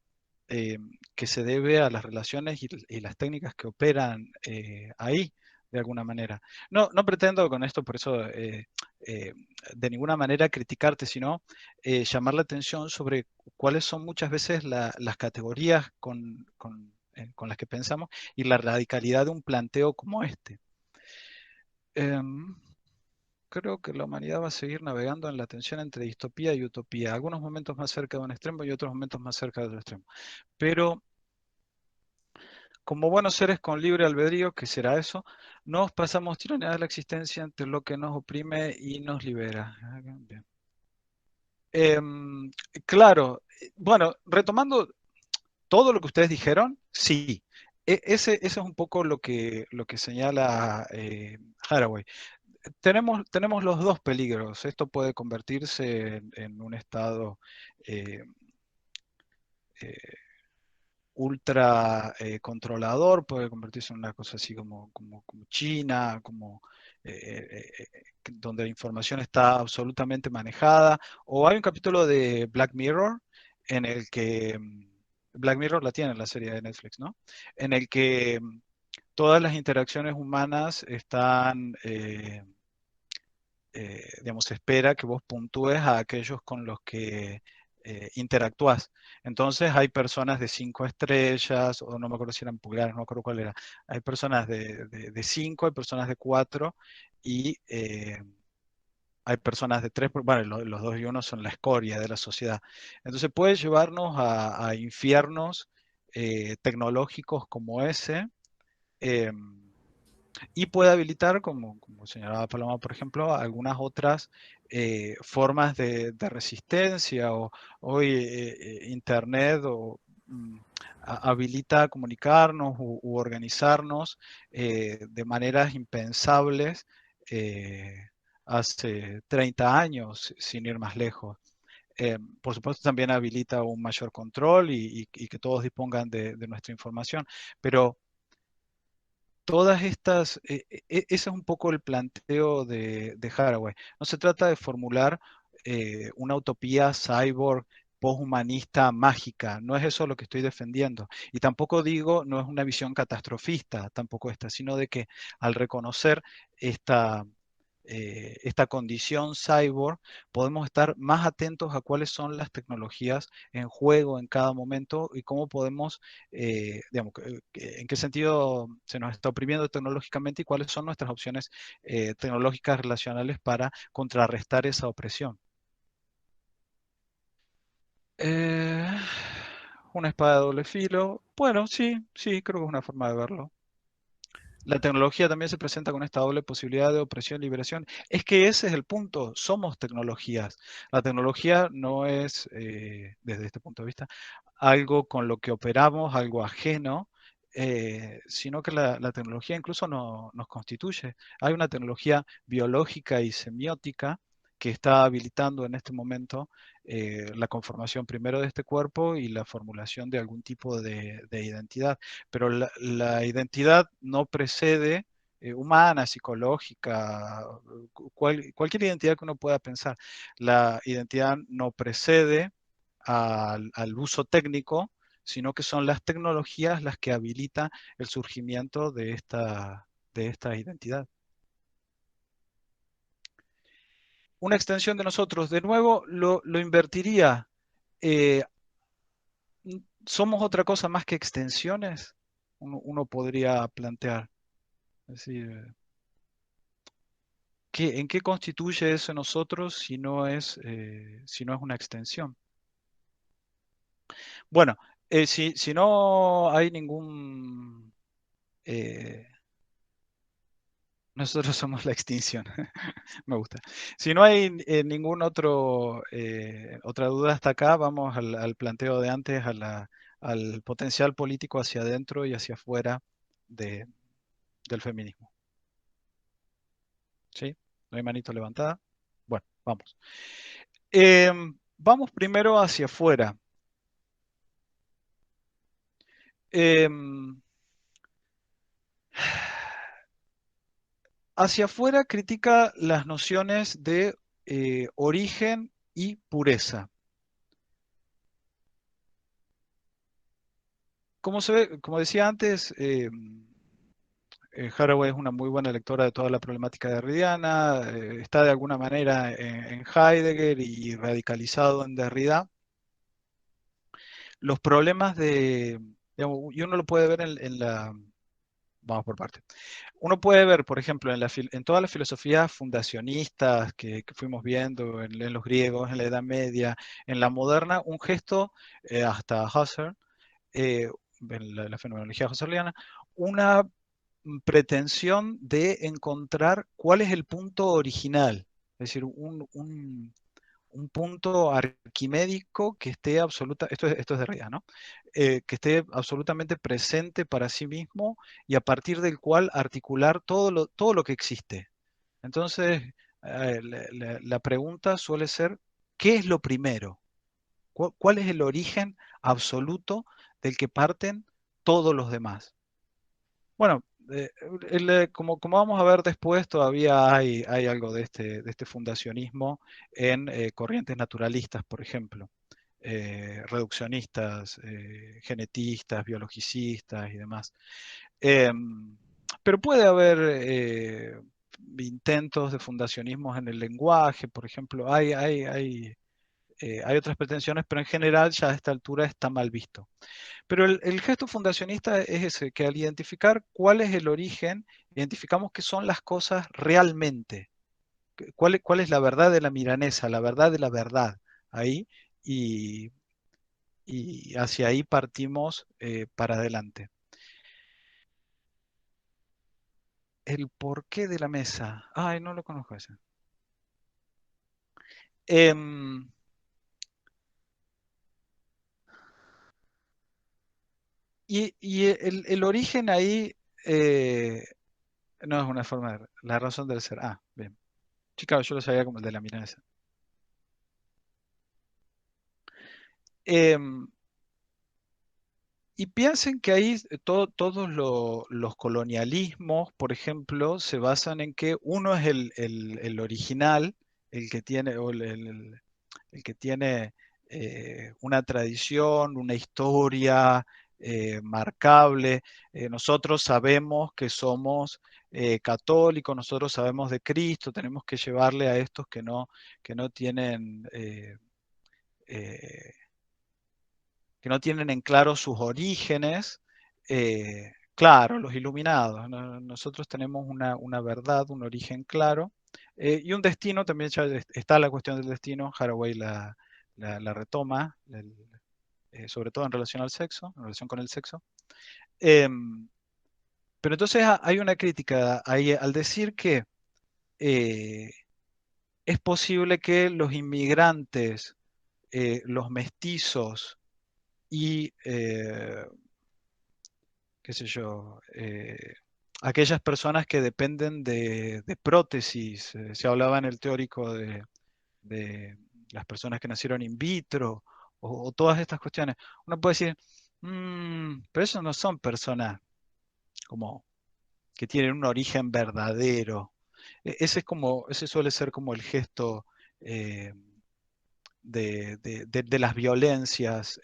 [SPEAKER 1] que se debe a las relaciones y las técnicas que operan ahí, de alguna manera. No pretendo con esto, por eso, de ninguna manera criticarte, sino llamar la atención sobre cuáles son muchas veces las categorías con las que pensamos y la radicalidad de un planteo como este. Creo que la humanidad va a seguir navegando en la tensión entre distopía y utopía, algunos momentos más cerca de un extremo y otros momentos más cerca de otro extremo. Pero como buenos seres con libre albedrío, ¿qué será eso? Nos pasamos tironear la existencia entre lo que nos oprime y nos libera. Bien. Claro, bueno, retomando todo lo que ustedes dijeron, sí. Ese es un poco lo que señala Haraway. Tenemos los dos peligros. Esto puede convertirse en un estado ultra controlador, puede convertirse en una cosa así como China, donde la información está absolutamente manejada. O hay un capítulo de Black Mirror en el que Black Mirror la tiene en la serie de Netflix, ¿no? En el que todas las interacciones humanas están digamos, se espera que vos puntúes a aquellos con los que interactúas. Entonces hay personas de 5 estrellas, o no me acuerdo si eran pulgares, no me acuerdo cuál era. Hay personas de 5, hay personas de 4 y hay personas de 3, bueno, los 2 y 1 son la escoria de la sociedad. Entonces puede llevarnos a infiernos tecnológicos como ese, y puede habilitar, como señalaba Paloma, por ejemplo, algunas otras formas de resistencia. O hoy Internet habilita comunicarnos u organizarnos de maneras impensables hace 30 años, sin ir más lejos. Por supuesto, también habilita un mayor control y que todos dispongan de nuestra información, pero todas estas, ese es un poco el planteo de Haraway. No se trata de formular una utopía cyborg poshumanista mágica, no es eso lo que estoy defendiendo. Y tampoco digo, no es una visión catastrofista, tampoco esta, sino de que al reconocer esta condición cyborg, podemos estar más atentos a cuáles son las tecnologías en juego en cada momento y cómo podemos, digamos, en qué sentido se nos está oprimiendo tecnológicamente y cuáles son nuestras opciones tecnológicas relacionales para contrarrestar esa opresión. Una espada de doble filo. Bueno, sí, creo que es una forma de verlo. La tecnología también se presenta con esta doble posibilidad de opresión y liberación. Es que ese es el punto, somos tecnologías. La tecnología no es, desde este punto de vista, algo con lo que operamos, algo ajeno, sino que la tecnología incluso nos constituye. Hay una tecnología biológica y semiótica que está habilitando en este momento la conformación primero de este cuerpo y la formulación de algún tipo de identidad. Pero la identidad no precede humana, psicológica, cualquier identidad que uno pueda pensar. La identidad no precede al uso técnico, sino que son las tecnologías las que habilitan el surgimiento de esta identidad. Una extensión de nosotros, de nuevo, lo invertiría. ¿Somos otra cosa más que extensiones? Uno podría plantear. Es decir, ¿en qué constituye eso nosotros si no es una extensión? Bueno, si no hay ningún... nosotros somos la extinción. Me gusta. Si no hay ningún otra duda hasta acá, vamos al planteo de antes, al potencial político hacia adentro y hacia afuera del feminismo. ¿Sí? ¿No hay manito levantada? Bueno, vamos. Vamos primero hacia afuera. Hacia afuera critica las nociones de origen y pureza. Como decía antes, Haraway es una muy buena lectora de toda la problemática derridiana, está de alguna manera en Heidegger y radicalizado en Derrida. Los problemas digamos, y uno lo puede ver en la... Vamos por parte. Uno puede ver, por ejemplo, en todas las filosofías fundacionistas que fuimos viendo en los griegos, en la Edad Media, en la moderna, un gesto, hasta Husserl, en la fenomenología husserliana, una pretensión de encontrar cuál es el punto original, es decir, un punto arquimédico que esté esto es de Derrida, ¿no? Que esté absolutamente presente para sí mismo y a partir del cual articular todo lo que existe. Entonces, la pregunta suele ser, ¿qué es lo primero? ¿Cuál es el origen absoluto del que parten todos los demás? Bueno, como vamos a ver después, todavía hay algo de este fundacionismo en corrientes naturalistas, por ejemplo, reduccionistas, genetistas, biologicistas y demás. Pero puede haber intentos de fundacionismos en el lenguaje, por ejemplo, hay otras pretensiones, pero en general ya a esta altura está mal visto. Pero el gesto fundacionista es ese, que al identificar cuál es el origen, identificamos qué son las cosas realmente, cuál es la verdad de la milanesa, la verdad de la verdad, ahí, y hacia ahí partimos para adelante. El porqué de la mesa. Ay, no lo conozco ese. Y el origen ahí no es una forma de... La razón del ser. Ah, bien. Chica, yo lo sabía como el de la milanesa. Y piensen que ahí todos los colonialismos, por ejemplo, se basan en que uno es el original, el que tiene, o el que tiene una tradición, una historia marcable. Nosotros sabemos que somos católicos, nosotros sabemos de Cristo, tenemos que llevarle a estos que no tienen... que no tienen en claro sus orígenes, claro, los iluminados. Nosotros tenemos una verdad, un origen claro, y un destino, también ya está la cuestión del destino, Haraway la retoma, sobre todo en relación al sexo, en relación con el sexo. Pero entonces hay una crítica ahí al decir que es posible que los inmigrantes, los mestizos, y, qué sé yo, aquellas personas que dependen de prótesis. Se hablaba en el teórico de las personas que nacieron in vitro, o todas estas cuestiones. Uno puede decir, pero esos no son personas como que tienen un origen verdadero. Ese suele ser como el gesto de las violencias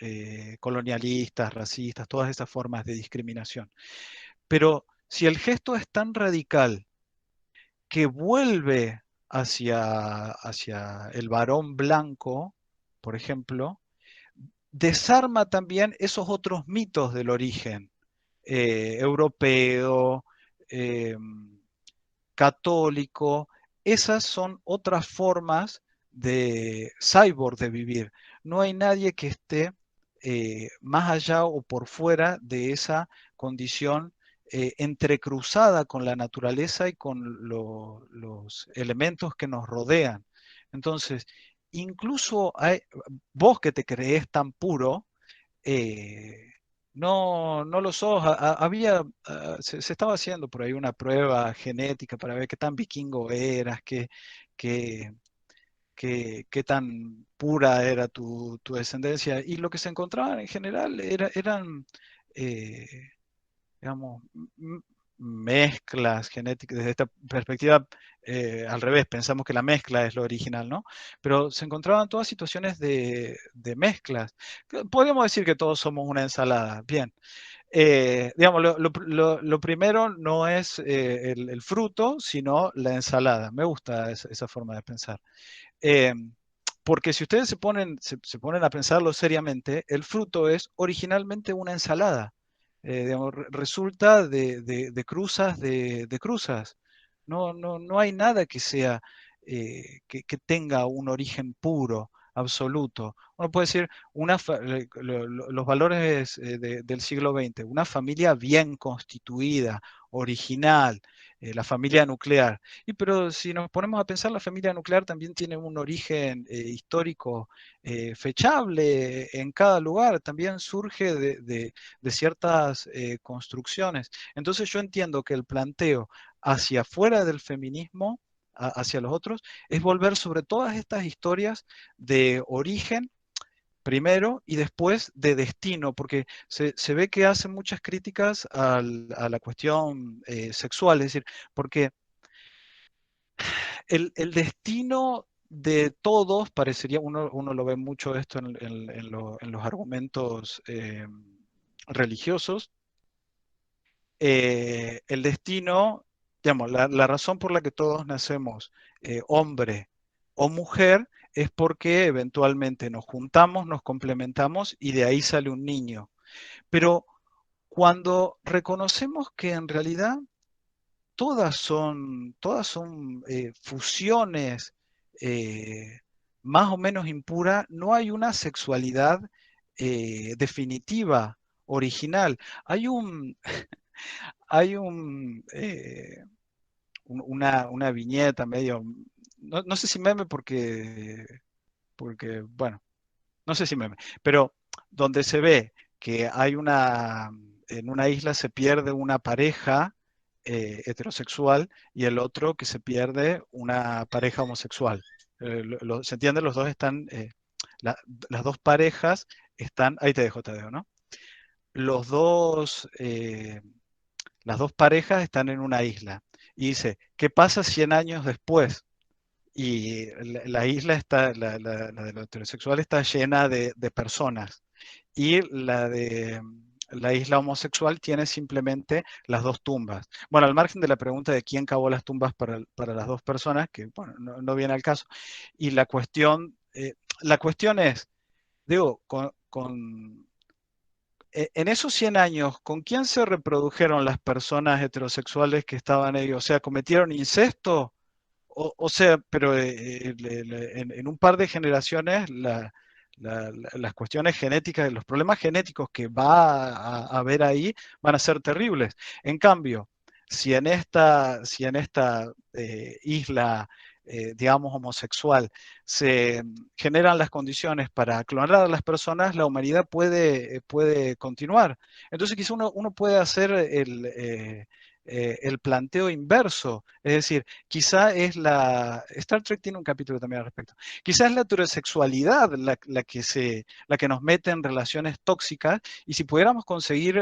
[SPEAKER 1] colonialistas, racistas, todas esas formas de discriminación. Pero si el gesto es tan radical que vuelve hacia el varón blanco, por ejemplo, desarma también esos otros mitos del origen europeo, católico. Esas son otras formas de cyborg de vivir. No hay nadie que esté más allá o por fuera de esa condición entrecruzada con la naturaleza y con los elementos que nos rodean. Entonces, incluso vos que te creés tan puro, no lo sos. Se estaba haciendo por ahí una prueba genética para ver qué tan vikingo eras, qué tan pura era tu descendencia. Y lo que se encontraban en general eran, digamos, mezclas genéticas. Desde esta perspectiva, al revés, pensamos que la mezcla es lo original, ¿no? Pero se encontraban todas situaciones de mezclas. Podríamos decir que todos somos una ensalada. Bien. Digamos, lo primero no es el fruto, sino la ensalada. Me gusta esa forma de pensar. Porque si ustedes se ponen a pensarlo seriamente, el fruto es originalmente una ensalada. Digamos, resulta de cruzas de cruzas. No hay nada que sea que tenga un origen puro, absoluto. Uno puede decir los valores del siglo XX, una familia bien constituida, original, la familia nuclear. Pero si nos ponemos a pensar, la familia nuclear también tiene un origen histórico fechable en cada lugar, también surge de ciertas construcciones. Entonces yo entiendo que el planteo hacia afuera del feminismo, hacia los otros, es volver sobre todas estas historias de origen primero y después de destino, porque se ve que hacen muchas críticas a la cuestión sexual, es decir, porque el destino de todos parecería, uno lo ve mucho esto en los argumentos religiosos, el destino digamos, la razón por la que todos nacemos hombre o mujer es porque eventualmente nos juntamos, nos complementamos y de ahí sale un niño. Pero cuando reconocemos que en realidad todas son fusiones más o menos impuras, no hay una sexualidad definitiva, original. Hay una viñeta medio, no sé si meme porque, bueno, no sé si meme, pero donde se ve que en una isla se pierde una pareja heterosexual y el otro que se pierde una pareja homosexual. ¿Se entiende? Los dos están, las dos parejas están, ahí te dejo, Tadeo, ¿no? Las dos parejas están en una isla. Y dice, ¿qué pasa 100 años después? Y la isla está, la de lo heterosexual está llena de personas. Y la isla homosexual tiene simplemente las dos tumbas. Bueno, al margen de la pregunta de quién cavó las tumbas para las dos personas, que bueno, no viene al caso. Y la cuestión es, digo, en esos 100 años, ¿con quién se reprodujeron las personas heterosexuales que estaban ahí? O sea, ¿cometieron incesto? O sea, pero en un par de generaciones las cuestiones genéticas, los problemas genéticos que va a haber ahí van a ser terribles. En cambio, si en esta isla, digamos, homosexual, se generan las condiciones para clonar a las personas, la humanidad puede continuar. Entonces, quizá uno puede hacer el planteo inverso, es decir, quizá Star Trek tiene un capítulo también al respecto, quizás es la heterosexualidad la que nos mete en relaciones tóxicas, y si pudiéramos conseguir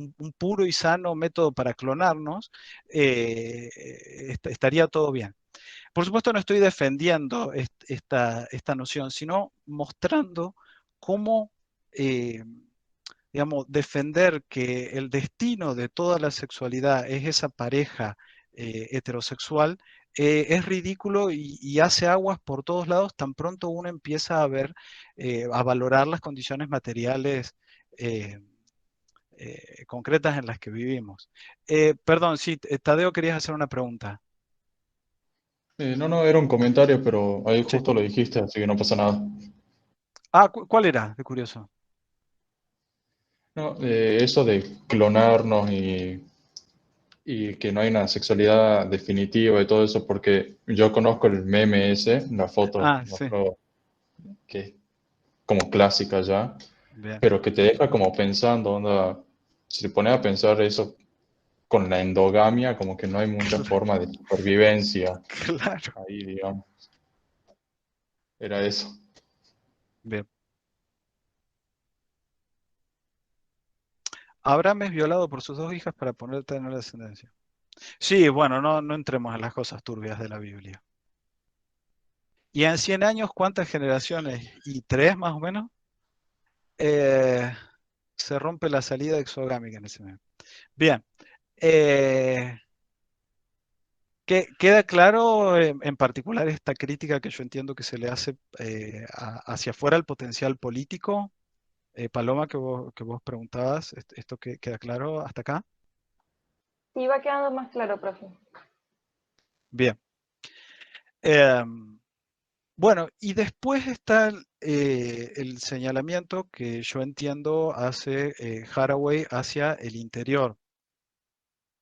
[SPEAKER 1] un puro y sano método para clonarnos, estaría todo bien. Por supuesto, no estoy defendiendo esta noción, sino mostrando cómo, digamos, defender que el destino de toda la sexualidad es esa pareja heterosexual, es ridículo y hace aguas por todos lados tan pronto uno empieza a valorar las condiciones materiales concretas en las que vivimos. Perdón, sí, Tadeo, querías hacer una pregunta.
[SPEAKER 18] No, era un comentario, pero ahí
[SPEAKER 1] Sí.
[SPEAKER 18] justo lo dijiste, así que no pasa nada.
[SPEAKER 1] Ah, ¿cuál era? De curioso.
[SPEAKER 18] No, eso de clonarnos y que no hay una sexualidad definitiva y todo eso, porque yo conozco el meme ese, la foto,
[SPEAKER 1] Ah,
[SPEAKER 18] no
[SPEAKER 1] sí.
[SPEAKER 18] creo que es como clásica ya,
[SPEAKER 1] Bien.
[SPEAKER 18] pero que te deja como pensando, onda, si te pones a pensar eso con la endogamia, como que no hay mucha forma de supervivencia
[SPEAKER 1] Claro.
[SPEAKER 18] ahí, digamos. Era eso.
[SPEAKER 1] Bien. Abraham es violado por sus dos hijas para poder tener descendencia. Sí, bueno, no entremos en las cosas turbias de la Biblia. ¿Y en 100 años cuántas generaciones? ¿Y 3 más o menos? Se rompe la salida exogámica en ese momento. Bien. ¿Queda claro en particular esta crítica que yo entiendo que se le hace hacia afuera el potencial político? Paloma, que vos preguntabas, ¿esto queda claro hasta acá?
[SPEAKER 16] Sí, va quedando más claro, profe.
[SPEAKER 1] Bien. Bueno, y después está el señalamiento que yo entiendo hace Haraway hacia el interior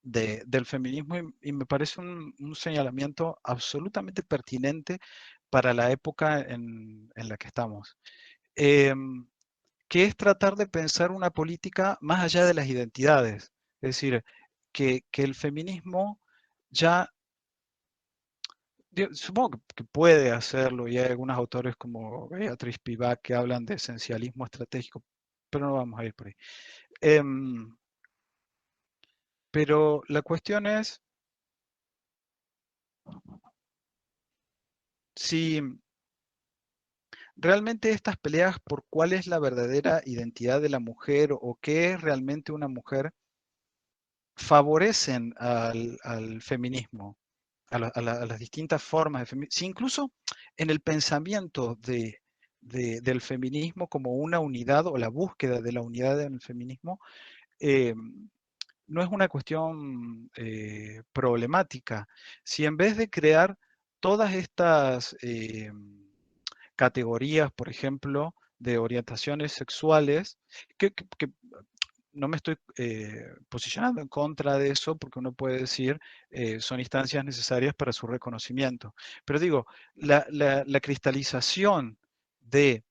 [SPEAKER 1] del feminismo, y me parece un señalamiento absolutamente pertinente para la época en la que estamos, que es tratar de pensar una política más allá de las identidades. Es decir, que el feminismo ya, supongo que puede hacerlo, y hay algunos autores como Beatriz Pivac que hablan de esencialismo estratégico, pero no vamos a ir por ahí. Pero la cuestión es si realmente estas peleas por cuál es la verdadera identidad de la mujer o qué es realmente una mujer favorecen al feminismo, a las distintas formas de feminismo, si incluso en el pensamiento del feminismo como una unidad o la búsqueda de la unidad en el feminismo, no es una cuestión problemática. Si en vez de crear todas estas categorías, por ejemplo, de orientaciones sexuales, que no me estoy posicionando en contra de eso, porque uno puede decir son instancias necesarias para su reconocimiento. Pero digo, la cristalización de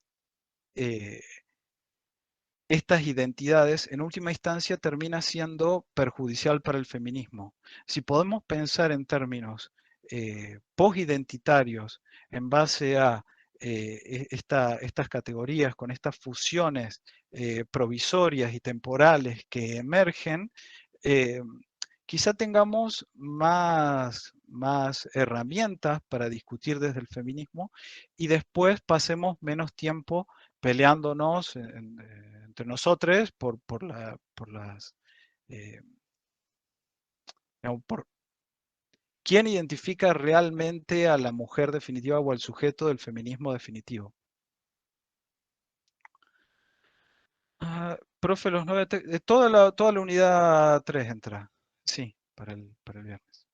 [SPEAKER 1] estas identidades, en última instancia, termina siendo perjudicial para el feminismo. Si podemos pensar en términos posidentitarios en base a estas categorías, con estas fusiones provisorias y temporales que emergen, quizá tengamos más herramientas para discutir desde el feminismo y después pasemos menos tiempo peleándonos entre nosotros por las... digamos, por quién identifica realmente a la mujer definitiva o al sujeto del feminismo definitivo. Profe, los 9, toda la unidad 3 entra. Sí, para el viernes.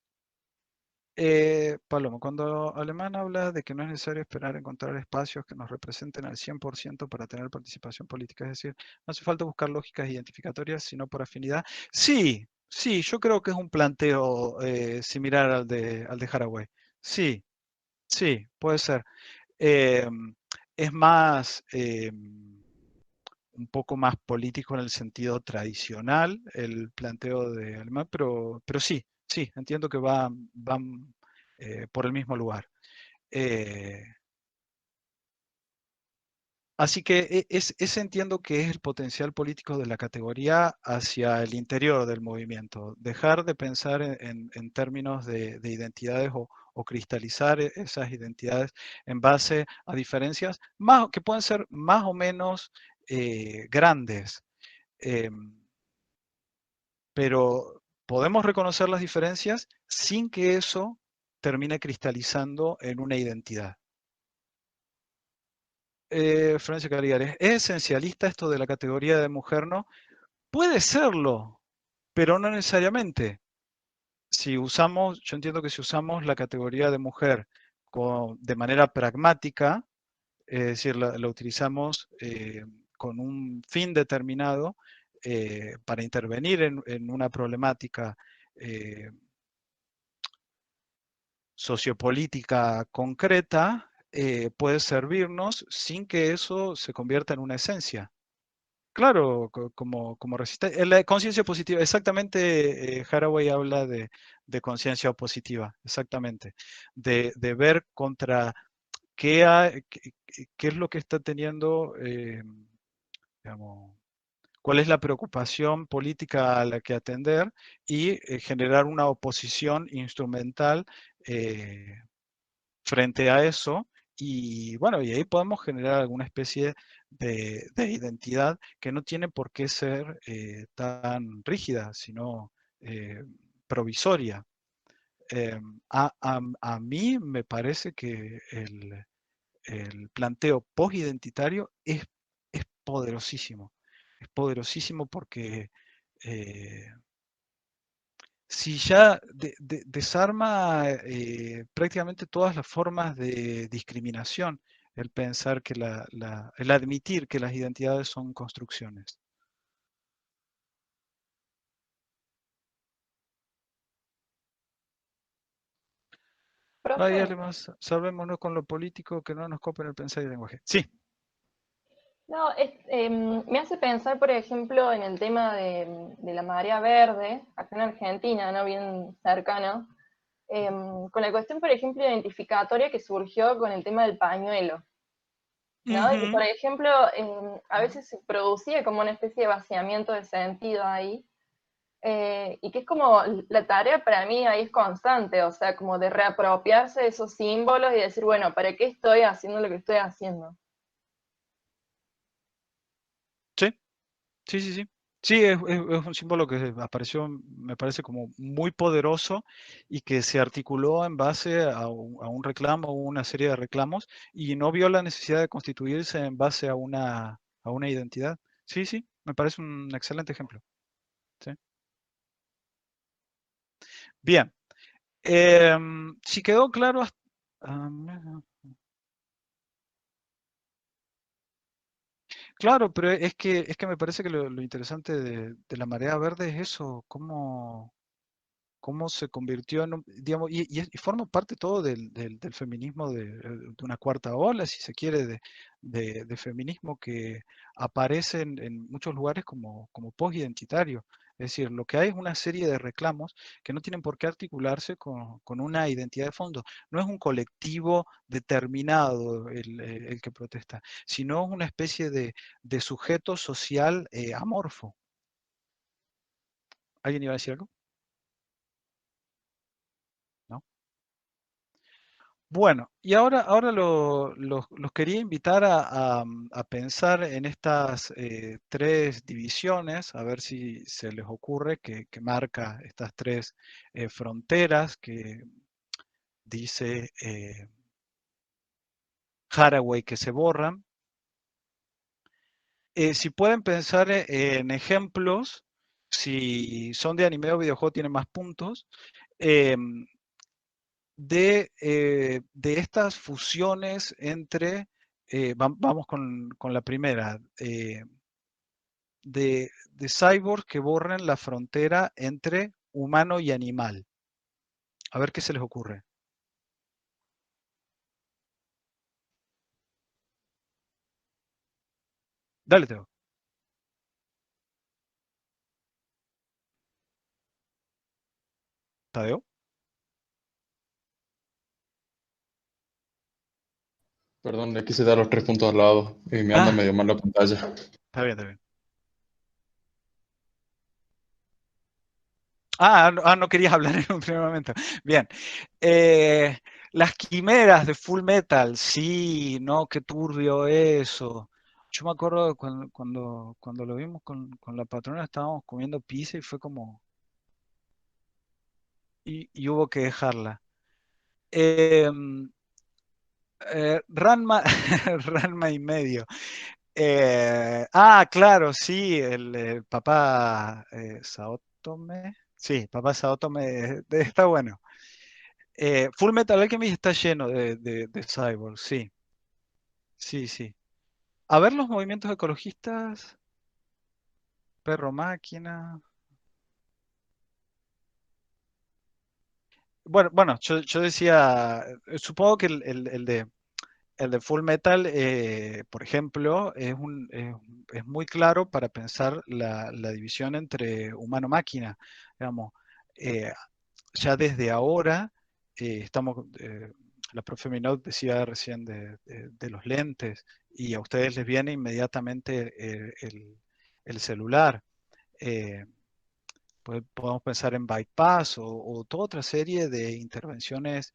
[SPEAKER 1] Paloma, cuando Alemán habla de que no es necesario esperar encontrar espacios que nos representen al 100% para tener participación política, es decir, no hace falta buscar lógicas identificatorias, sino por afinidad. Sí, sí, yo creo que es un planteo similar al de Haraway. Sí, sí, puede ser. Es más, un poco más político en el sentido tradicional, el planteo de Alemán, pero sí, sí, entiendo que van por el mismo lugar. Así que ese entiendo que es el potencial político de la categoría hacia el interior del movimiento. Dejar de pensar en términos de identidades o cristalizar esas identidades en base a diferencias que pueden ser más o menos grandes. Pero podemos reconocer las diferencias sin que eso termine cristalizando en una identidad. Florencia Caligares, ¿es esencialista esto de la categoría de mujer, no? Puede serlo, pero no necesariamente. Yo entiendo que si usamos la categoría de mujer de manera pragmática, es decir, la utilizamos con un fin determinado para intervenir en una problemática sociopolítica concreta, puede servirnos sin que eso se convierta en una esencia. Claro, como resistencia. La conciencia positiva, exactamente, Haraway habla de conciencia positiva, exactamente. De ver contra qué es lo que está teniendo, digamos, cuál es la preocupación política a la que atender y generar una oposición instrumental frente a eso. Y bueno, y ahí podemos generar alguna especie de identidad que no tiene por qué ser tan rígida, sino provisoria. A mí me parece que el planteo posidentitario es poderosísimo. Es poderosísimo porque si ya desarma prácticamente todas las formas de discriminación, el pensar que el admitir que las identidades son construcciones. Vaya, más, salvémonos con lo político, que no nos copen el pensar y el lenguaje. Sí.
[SPEAKER 16] No, me hace pensar, por ejemplo, en el tema de la marea verde, acá en Argentina, ¿no? Bien cercano, con la cuestión, por ejemplo, identificatoria que surgió con el tema del pañuelo, ¿no? Y, por ejemplo, a veces se producía como una especie de vaciamiento de sentido ahí, y que es como la tarea para mí ahí es constante, o sea, como de reapropiarse de esos símbolos y decir, bueno, ¿para qué estoy haciendo lo que estoy haciendo?
[SPEAKER 1] Sí, sí, sí, sí. Sí, es un símbolo que apareció, me parece como muy poderoso y que se articuló en base a un reclamo o una serie de reclamos y no vio la necesidad de constituirse en base a una identidad. Sí, sí, me parece un excelente ejemplo. ¿Sí? Bien, si quedó claro claro, pero es que me parece que lo interesante de la marea verde es eso, cómo se convirtió en, digamos, y forma parte todo del feminismo de una cuarta ola, si se quiere, de feminismo que aparece en muchos lugares como post-identitario. Es decir, lo que hay es una serie de reclamos que no tienen por qué articularse con una identidad de fondo. No es un colectivo determinado el que protesta, sino una especie de sujeto social amorfo. ¿Alguien iba a decir algo? ¿No? Bueno, y ahora los quería invitar a pensar en estas tres divisiones, a ver si se les ocurre que marca estas tres fronteras que dice Haraway que se borran. Si pueden pensar en ejemplos, si son de anime o videojuego tienen más puntos, de estas fusiones entre, vamos con la primera, de cyborgs que borren la frontera entre humano y animal. A ver qué se les ocurre. Dale, Teo. Tadeo.
[SPEAKER 18] Perdón, le quise dar los 3 puntos al lado y me anda medio mal la pantalla.
[SPEAKER 1] Está bien, está bien. No querías hablar en un primer momento. Bien. Las quimeras de Full Metal, sí, no, qué turbio eso. Yo me acuerdo cuando lo vimos con la patrona, estábamos comiendo pizza y fue como... Y hubo que dejarla. Ranma, Ranma y medio. Claro, sí, el papá Saotome. Sí, papá Saotome está bueno. Full Metal Alchemist está lleno de cyborgs, sí. Sí, sí. A ver los movimientos ecologistas. Perro máquina. Bueno, yo decía, supongo que el de Full Metal, por ejemplo, es muy claro para pensar la división entre humano-máquina. Digamos, eh, ya desde ahora la profe Minot decía recién de los lentes y a ustedes les viene inmediatamente el celular. Eh, Podemos pensar en bypass o toda otra serie de intervenciones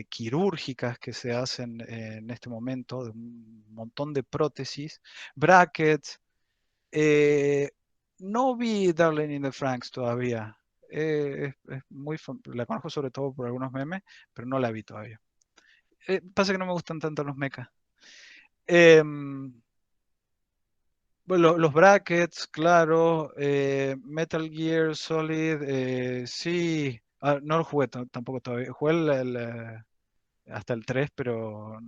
[SPEAKER 1] quirúrgicas que se hacen en este momento, de un montón de prótesis, brackets. eh, no vi Darling in the Franxx todavía. La conozco sobre todo por algunos memes, pero no la vi todavía. Pasa que no me gustan tanto los mechas. Bueno, los brackets, claro. Metal Gear Solid, sí. No lo jugué tampoco todavía. Jugué hasta el 3, pero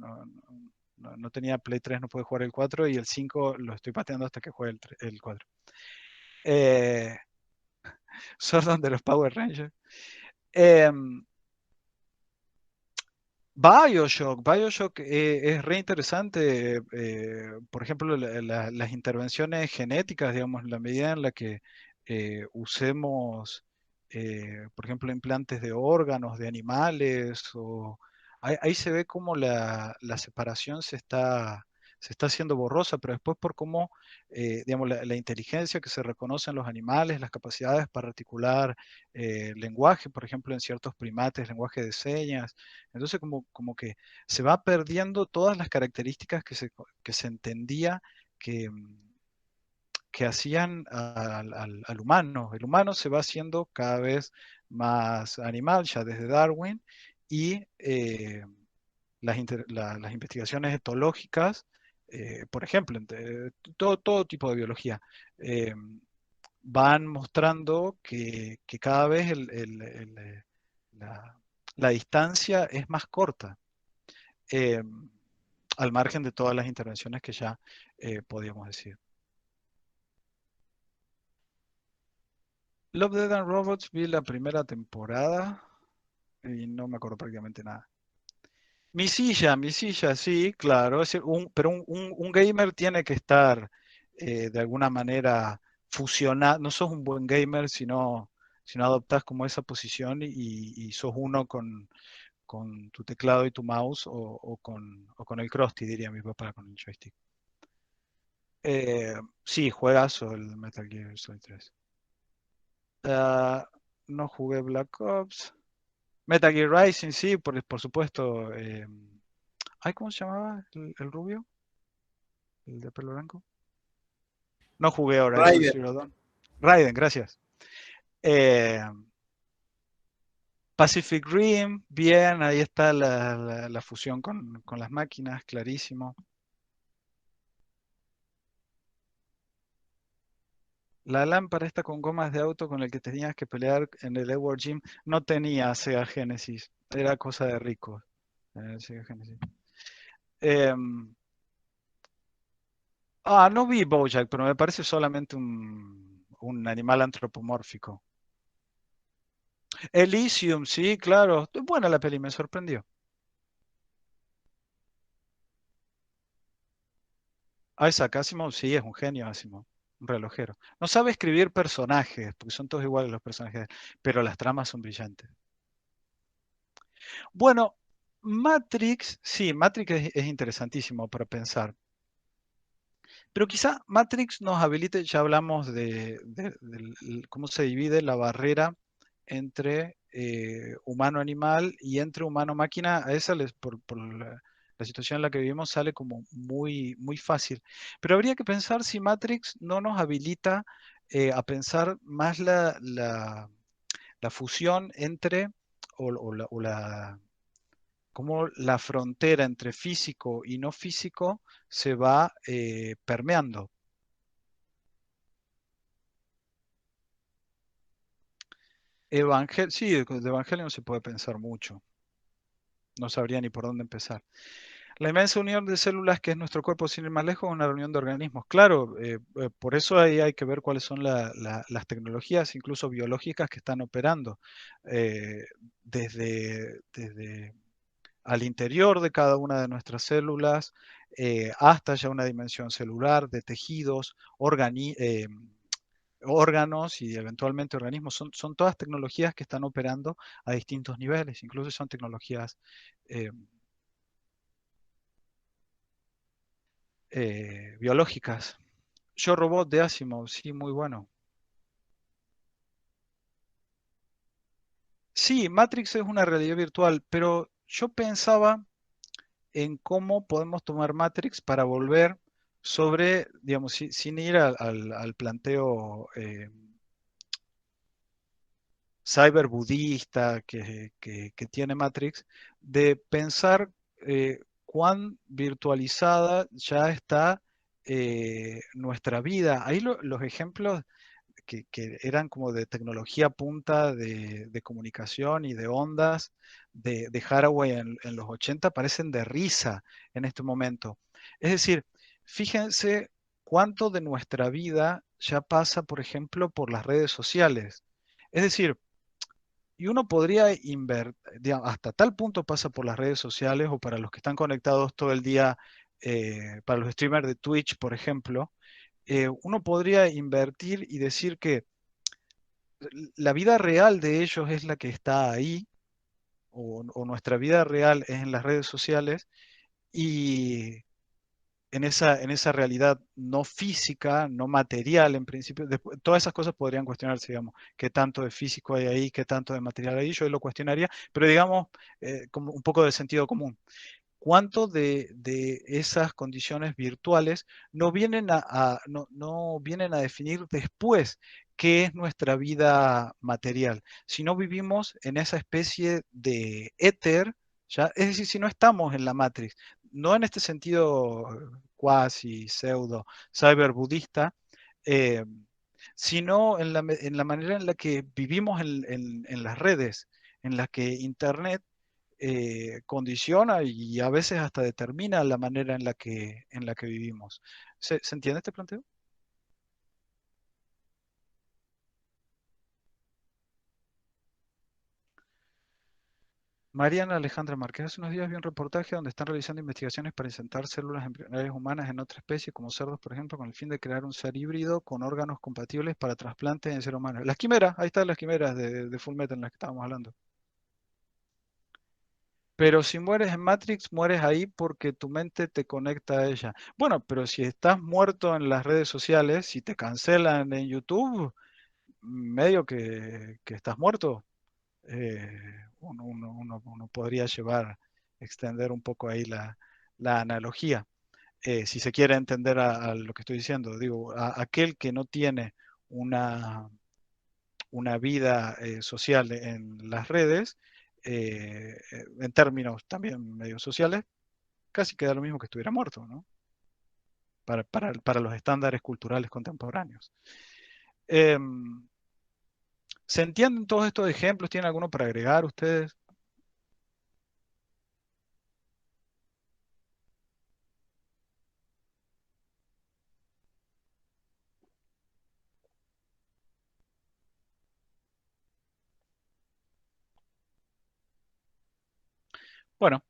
[SPEAKER 1] no tenía Play 3, no pude jugar el 4 y el 5 lo estoy pateando hasta que juegue el 4. Sordon de los Power Rangers. Bioshock es re interesante, por ejemplo, las intervenciones genéticas, digamos, en la medida en la que usemos, por ejemplo, implantes de órganos de animales, ahí se ve cómo la separación se está haciendo borrosa, pero después por cómo, digamos, la inteligencia que se reconoce en los animales, las capacidades para articular lenguaje, por ejemplo, en ciertos primates, lenguaje de señas. Entonces, como que se va perdiendo todas las características que se entendía que, que hacían al humano. El humano se va haciendo cada vez más animal, ya desde Darwin, y las investigaciones etológicas, por ejemplo, todo tipo de biología, van mostrando que cada vez la distancia es más corta, al margen de todas las intervenciones que ya podíamos decir. Love, Death and Robots vi la primera temporada y no me acuerdo prácticamente nada. Mi silla, sí, claro. Pero un gamer tiene que estar de alguna manera fusionado. No sos un buen gamer si no adoptás como esa posición y sos uno con tu teclado y tu mouse o con el Krusty, diría mi papá, con el joystick. Sí, juegazo el Metal Gear Solid 3. No jugué Black Ops. Metal Gear Rising, sí, por supuesto. Ay, ¿cómo se llamaba el rubio? ¿El de pelo blanco? No jugué Horizon
[SPEAKER 17] Raiden.
[SPEAKER 1] Zero Dawn. Raiden, gracias. Pacific Rim, bien, ahí está la fusión con las máquinas, clarísimo. La lámpara esta con gomas de auto con el que tenías que pelear en el Edward Gym no tenía Sega Genesis, era cosa de ricos. Sega Genesis. No vi BoJack, pero me parece solamente un animal antropomórfico. Elysium, sí, claro. Buena la peli, me sorprendió. Isaac Asimov, sí, es un genio Asimov, un relojero. No sabe escribir personajes, porque son todos iguales los personajes, pero las tramas son brillantes. Bueno, Matrix, sí, Matrix es interesantísimo para pensar. Pero quizá Matrix nos habilite, ya hablamos de cómo se divide la barrera entre humano-animal y entre humano-máquina. A esa, por la situación en la que vivimos, sale como muy, muy fácil. Pero habría que pensar si Matrix no nos habilita a pensar más la fusión entre, cómo la frontera entre físico y no físico se va permeando. Sí, de Evangelio no se puede pensar mucho. No sabría ni por dónde empezar. La inmensa unión de células que es nuestro cuerpo, sin ir más lejos, es una reunión de organismos. Claro, por eso ahí hay que ver cuáles son las tecnologías, incluso biológicas, que están operando desde al interior de cada una de nuestras células, hasta ya una dimensión celular de tejidos, órganos y eventualmente organismos. Son todas tecnologías que están operando a distintos niveles, incluso son tecnologías biológicas. Yo Robot de Asimov, sí, muy bueno. Sí, Matrix es una realidad virtual, pero yo pensaba en cómo podemos tomar Matrix para volver sobre, digamos, sin ir al planteo cyberbudista que tiene Matrix, de pensar cuán virtualizada ya está nuestra vida. Ahí los ejemplos que eran como de tecnología punta de comunicación y de ondas de Haraway en los 80 parecen de risa en este momento. Es decir, fíjense cuánto de nuestra vida ya pasa, por ejemplo, por las redes sociales. Es decir, y uno podría invertir, hasta tal punto pasa por las redes sociales o para los que están conectados todo el día, para los streamers de Twitch, por ejemplo, uno podría invertir y decir que la vida real de ellos es la que está ahí, o nuestra vida real es en las redes sociales, y en esa realidad no física, no material en principio, todas esas cosas podrían cuestionarse, digamos, qué tanto de físico hay ahí, qué tanto de material hay, yo lo cuestionaría, pero digamos, como un poco de sentido común. cuánto de esas condiciones virtuales no vienen no vienen a definir después qué es nuestra vida material, si no vivimos en esa especie de éter, ¿ya? Es decir, si no estamos en la Matrix, no en este sentido cuasi, pseudo, cyberbudista, eh, sino en la manera en la que vivimos en las redes, en la que Internet condiciona y a veces hasta determina la manera en la que vivimos. ¿Se entiende este planteo? Mariana Alejandra Márquez, hace unos días vi un reportaje donde están realizando investigaciones para insertar células embrionarias humanas en otra especie, como cerdos, por ejemplo, con el fin de crear un ser híbrido con órganos compatibles para trasplantes en ser humano. Las quimeras, ahí están las quimeras de Fullmetal en las que estábamos hablando. Pero si mueres en Matrix, mueres ahí porque tu mente te conecta a ella. Bueno, pero si estás muerto en las redes sociales, si te cancelan en YouTube, medio que estás muerto. eh, uno podría extender un poco ahí la analogía, si se quiere entender a lo que estoy diciendo. Digo, aquel que no tiene una, una vida social en las redes, en términos también medios sociales, casi queda lo mismo que estuviera muerto, ¿no? Para los estándares culturales contemporáneos. ¿Se entienden todos estos ejemplos? ¿Tienen alguno para agregar ustedes? Bueno,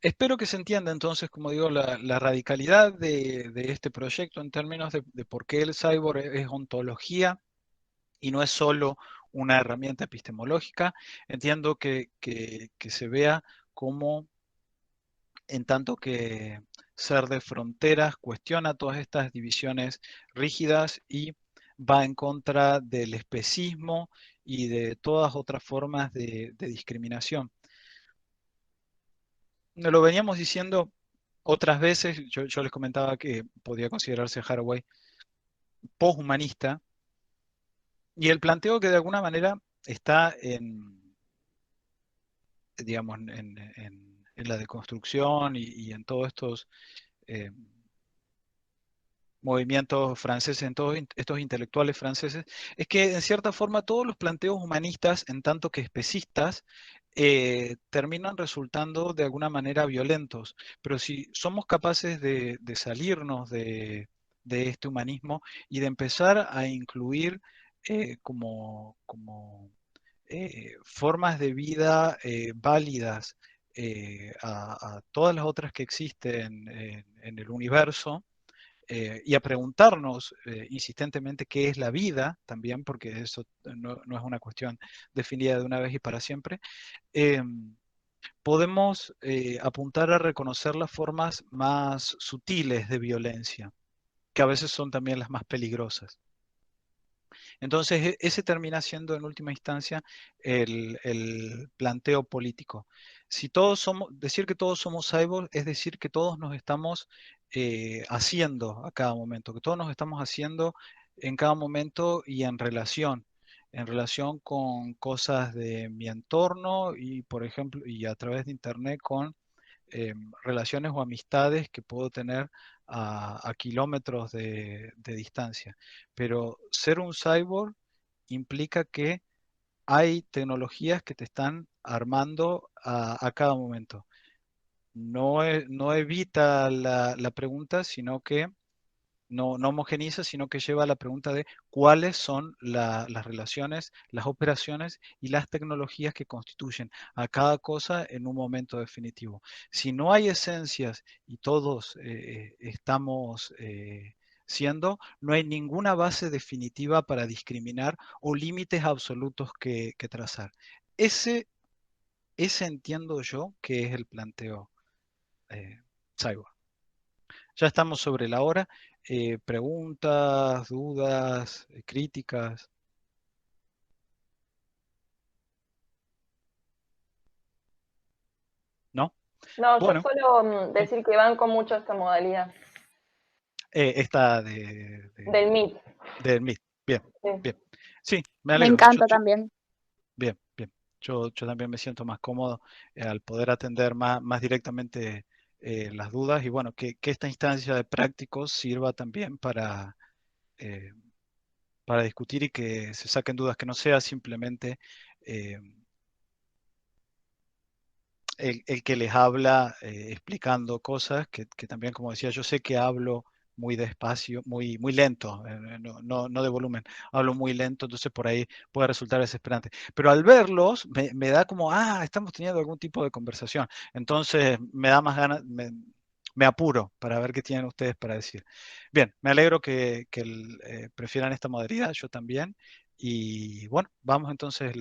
[SPEAKER 1] espero que se entienda entonces, como digo, la radicalidad de este proyecto en términos de por qué el cyborg es ontología y no es solo una herramienta epistemológica. Entiendo que se vea como, en tanto que ser de fronteras, cuestiona todas estas divisiones rígidas y va en contra del especismo y de todas otras formas de discriminación. Lo veníamos diciendo otras veces, yo les comentaba que podía considerarse Haraway poshumanista, y el planteo que de alguna manera está digamos, en la deconstrucción y en todos estos eh, movimientos franceses, en todos estos intelectuales franceses, es que en cierta forma todos los planteos humanistas, en tanto que especistas, terminan resultando de alguna manera violentos. Pero si somos capaces de salirnos de este humanismo y de empezar a incluir como formas de vida válidas a todas las otras que existen en el universo, y a preguntarnos insistentemente qué es la vida también, porque eso no es una cuestión definida de una vez y para siempre, podemos apuntar a reconocer las formas más sutiles de violencia, que a veces son también las más peligrosas. Entonces, ese termina siendo en última instancia el planteo político. Si todos somos, decir que todos somos cyborg es decir que todos nos estamos haciendo a cada momento, que todos nos estamos haciendo en cada momento y en relación con cosas de mi entorno y, por ejemplo, y a través de Internet con relaciones o amistades que puedo tener a kilómetros de distancia. Pero ser un cyborg implica que hay tecnologías que te están armando a cada momento. No evita la pregunta, sino que no homogeniza, sino que lleva a la pregunta de cuáles son las relaciones, las operaciones y las tecnologías que constituyen a cada cosa en un momento definitivo. Si no hay esencias y todos estamos siendo, no hay ninguna base definitiva para discriminar o límites absolutos que trazar. Ese entiendo yo que es el planteo cyborg. Ya estamos sobre la hora. Preguntas, dudas, críticas. ¿No?
[SPEAKER 16] No, yo
[SPEAKER 1] Bueno,
[SPEAKER 16] suelo decir que banco mucho esta modalidad.
[SPEAKER 1] esta
[SPEAKER 16] Del Meet.
[SPEAKER 1] del Meet. Bien,
[SPEAKER 16] Sí.
[SPEAKER 1] bien. Sí, me
[SPEAKER 9] Me
[SPEAKER 1] alegro.
[SPEAKER 9] encanta también.
[SPEAKER 1] Bien, bien. Yo también me siento más cómodo al poder atender más directamente las dudas y bueno, que esta instancia de prácticos sirva también eh, para discutir y que se saquen dudas, que no sea simplemente eh, el que les habla explicando cosas, que también, como decía, yo sé que hablo muy despacio, muy lento, no de volumen, hablo muy lento, entonces por ahí puede resultar desesperante. Pero al verlos, me da como, estamos teniendo algún tipo de conversación. Entonces me da más ganas, me apuro para ver qué tienen ustedes para decir. Bien, me alegro que prefieran esta modalidad, yo también. Y bueno, vamos entonces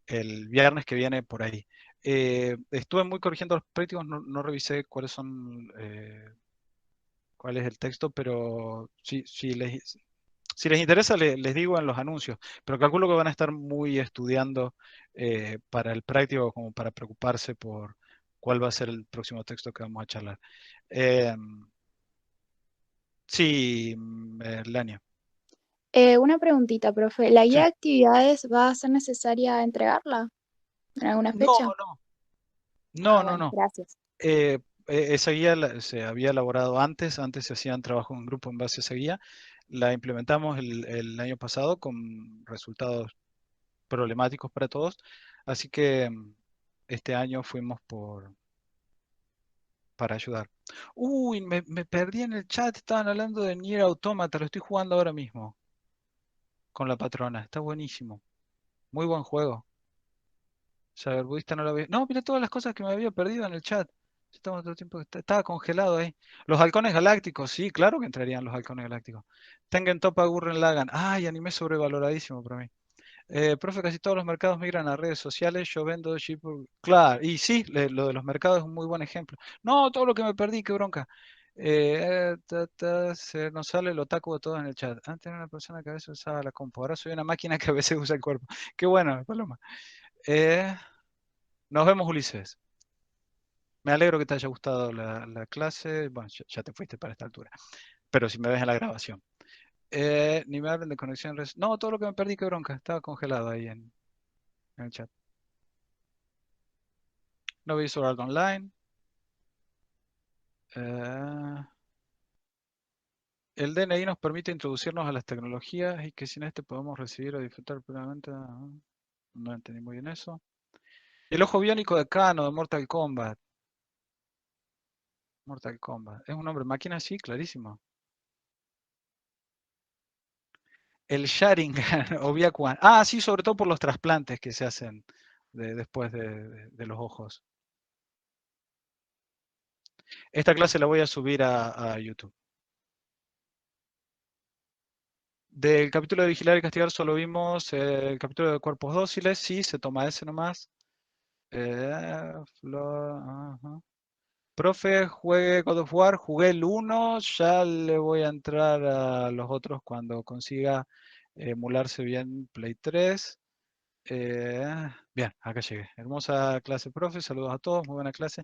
[SPEAKER 1] el viernes que viene por ahí. Estuve muy corrigiendo los prácticos, no revisé cuál es el texto, pero si les interesa, les digo en los anuncios, pero calculo que van a estar muy estudiando para el práctico como para preocuparse por cuál va a ser el próximo texto que vamos a charlar. Eh, sí, Lania.
[SPEAKER 9] Una preguntita, profe. ¿La guía
[SPEAKER 1] Sí.
[SPEAKER 9] de actividades va a ser necesaria entregarla en alguna fecha?
[SPEAKER 1] No.
[SPEAKER 9] Gracias.
[SPEAKER 1] Esa guía se había elaborado antes se hacían trabajos en grupo en base a esa guía. La implementamos el año pasado con resultados problemáticos para todos, así que este año fuimos para ayudar. Uy, me perdí en el chat, estaban hablando de Nier Automata, lo estoy jugando ahora mismo con la patrona, está buenísimo, muy buen juego. Saber budista no lo había. No, mira todas las cosas que me había perdido en el chat. Estaba todo el tiempo estaba congelado ahí. Los halcones galácticos, sí, claro que entrarían los halcones galácticos. Tengen Toppa Gurren Lagann. Ay, anime sobrevaloradísimo para mí. Profe, casi todos los mercados migran a redes sociales. Yo vendo Claro, y sí, lo de los mercados es un muy buen ejemplo. No, todo lo que me perdí, qué bronca. Se nos sale el otaku de todo en el chat. Antes era una persona que a veces usaba la compu. Ahora soy una máquina que a veces usa el cuerpo. Qué bueno, Paloma. Nos vemos, Ulises. Me alegro que te haya gustado la clase. Bueno, ya te fuiste para esta altura. Pero si me ves en la grabación. Ni me hablen de conexión. No, todo lo que me perdí, qué bronca. Estaba congelado ahí en el chat. No vi Sword Art Online. El DNI nos permite introducirnos a las tecnologías y que sin este podemos recibir o disfrutar plenamente. No entendí muy bien eso. El ojo biónico de Kano de Mortal Kombat. Mortal Kombat. ¿Es un hombre máquina? Sí, clarísimo. El Sharingan o Byakugan. Sí, sobre todo por los trasplantes que se hacen después de los ojos. Esta clase la voy a subir a YouTube. Del capítulo de Vigilar y Castigar solo vimos el capítulo de Cuerpos Dóciles. Sí, se toma ese nomás. Ajá. Profe, juegue God of War. Jugué el 1. Ya le voy a entrar a los otros cuando consiga emularse bien Play 3. Bien, acá llegué. Hermosa clase, profe. Saludos a todos. Muy buena clase.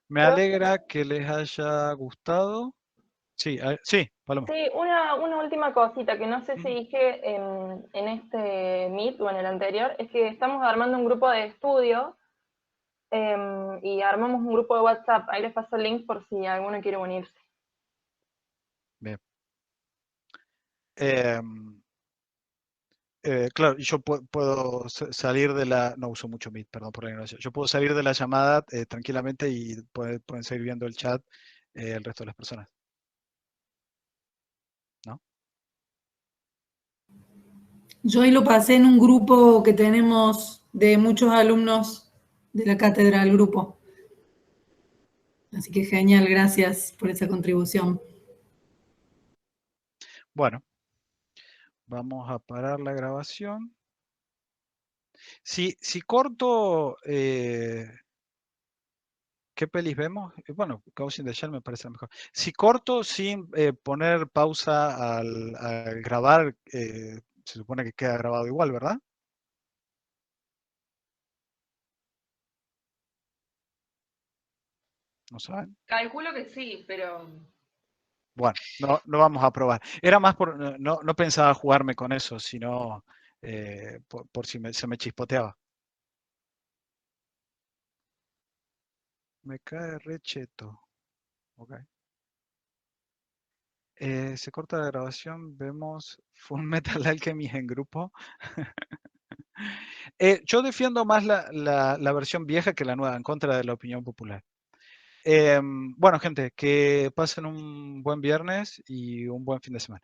[SPEAKER 1] Me alegra que les haya gustado. Sí, sí, Paloma.
[SPEAKER 16] Sí, una última cosita que no sé si dije en este Meet o en el anterior, es que estamos armando un grupo de estudio y armamos un grupo de WhatsApp. Ahí les paso el link por si alguno quiere unirse.
[SPEAKER 1] Bien. Claro, y yo puedo salir de la... No uso mucho Meet, perdón por la ignorancia. Yo puedo salir de la llamada tranquilamente y pueden seguir viendo el chat el resto de las personas. ¿No?
[SPEAKER 3] Yo ahí lo pasé en un grupo que tenemos de muchos alumnos de la cátedra del grupo. Así que genial, gracias por esa contribución.
[SPEAKER 1] Bueno, vamos a parar la grabación. Si corto, ¿qué pelis vemos? Bueno, Ghost in the Shell me parece mejor. Si corto sin poner pausa al grabar, se supone que queda grabado igual, ¿verdad? ¿No saben?
[SPEAKER 14] Calculo que sí, pero
[SPEAKER 1] Bueno, no vamos a probar. Era más por, no pensaba jugarme con eso, sino por si se me chispoteaba. Me cae recheto. Ok. Se corta la grabación, vemos Full Metal Alchemist en grupo. Yo defiendo más la versión vieja que la nueva, en contra de la opinión popular. Bueno, gente, que pasen un buen viernes y un buen fin de semana.